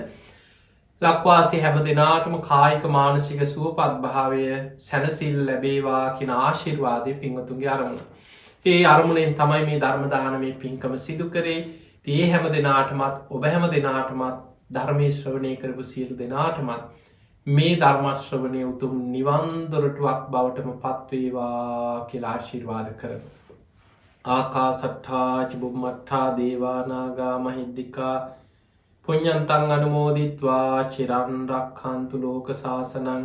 ලක්වාසී හැම දෙනාටම කායික මානසික සුවපත් භාවය සැනසෙල්ල ලැබේවා කියන ආශිර්වාදය පින්වතුන්ගේ අරමුණ. ඒ අරමුණෙන් තමයි මේ ධර්ම දානමේ පින්කම සිදු කරේ. ඒ හැම දෙනාටමත් ඔබ හැම දෙනාටමත් ධර්මයේ ශ්‍රවණය කරපු සියලු දෙනාටමත් මේ ධර්ම ශ්‍රවණය උතුම් නිවන් දොරටුවක් බවටම පත්වේවා කියලා ආශිර්වාද කරමු. ආකාසට්ඨා චුම්මට්ඨා දේවා නාග මහිද්దికා පුඤ්ඤන්තං අනුමෝදිත්වා චිරන් රක්ඛන්තු ලෝක සාසනං.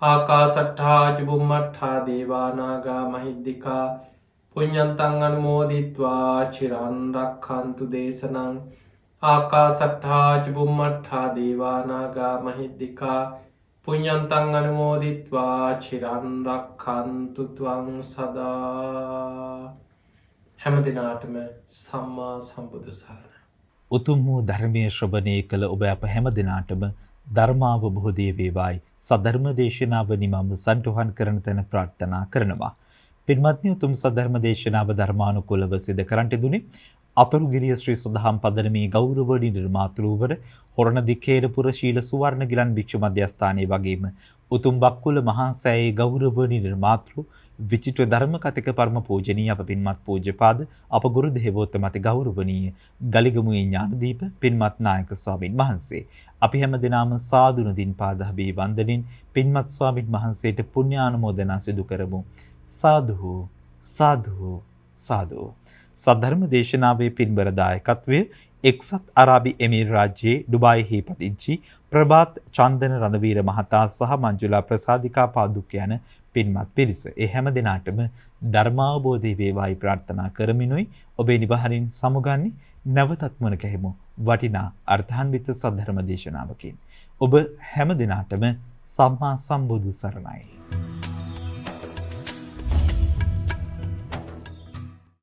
ආකාසට්ඨා චුම්මට්ඨා දේවා නාග මහිද්దికා පුඤ්ඤන්තං අනුමෝදිත්වා චිරන් රක්ඛන්තු දේශනං. ආකාසට්ඨා චුම්මට්ඨා දේවා නාග මහිද්దికා පුඤ්ඤන්තං අනුමෝදිත්වා චිරන් රක්ඛන්තු ත්වං සදා. හැම දිනාටම සම්මා සම්බුදු සරණයි. උතුම් වූ ධර්මයේ ශ්‍රවණය කළ ඔබ අප හැම දිනාටම ධර්මාවබෝධය වේවායි සද්ධර්ම දේශනාව නිමම සන්තුහන් කරන තැන ප්‍රාර්ථනා කරනවා. පින්වත්නි, උතුම් සද්ධර්ම දේශනාව ධර්මානුකූලව සිදු කරන්ට දුනේ අතුරුගිරිය ශ්‍රී සදහම් පදනමේ ගෞරවනීය නිර්මාතෘවර හොරණ දිකේරපුර ශීල සුවර්ණ ගිලන් භික්ෂු මධ්‍යස්ථානයේ වගේම උතුම් බක්කුල මහා සෑයේ ගෞරවනීය නිර්මාතෘ විචිත්‍ර ධර්ම කතික පරම පූජනීය අප පින්වත් පූජ්‍යපාද අප ගුරු දේවෝත්තම අති ගෞරවනීය ගලිගමුවේ ඥානදීප පින්වත් නායක ස්වාමින් වහන්සේ අපි හැම දිනම සාදුන දින් පාදහබී වන්දනින් පින්වත් ස්වාමින් වහන්සේට පුණ්‍යානුමෝදනා සිදු කරමු. සාදු සාදු සාදු. සද්ධර්ම දේශනාවේ පින්බර දායකත්වය එක්සත් අරාබි එමිරාජ්‍යයේ ඩුබායිහි පදිංචි ප්‍රභාත් චන්දන රණවීර මහතා සහ මංජුලා ප්‍රසාදිකා පාදුක්ක යන පින්වත් පිරිස. ඒ හැම දිනාටම ධර්මාවබෝධය වේවායි ප්‍රාර්ථනා කරමිනුයි ඔබේ නිවහරින් සමුගන්නේ නැවතත් මුණ ගැහෙමු වටිනා අර්ථාන්විත සද්ධර්ම දේශනාවකින්. ඔබ හැම දිනාටම සම්මා සම්බුදු සරණයි.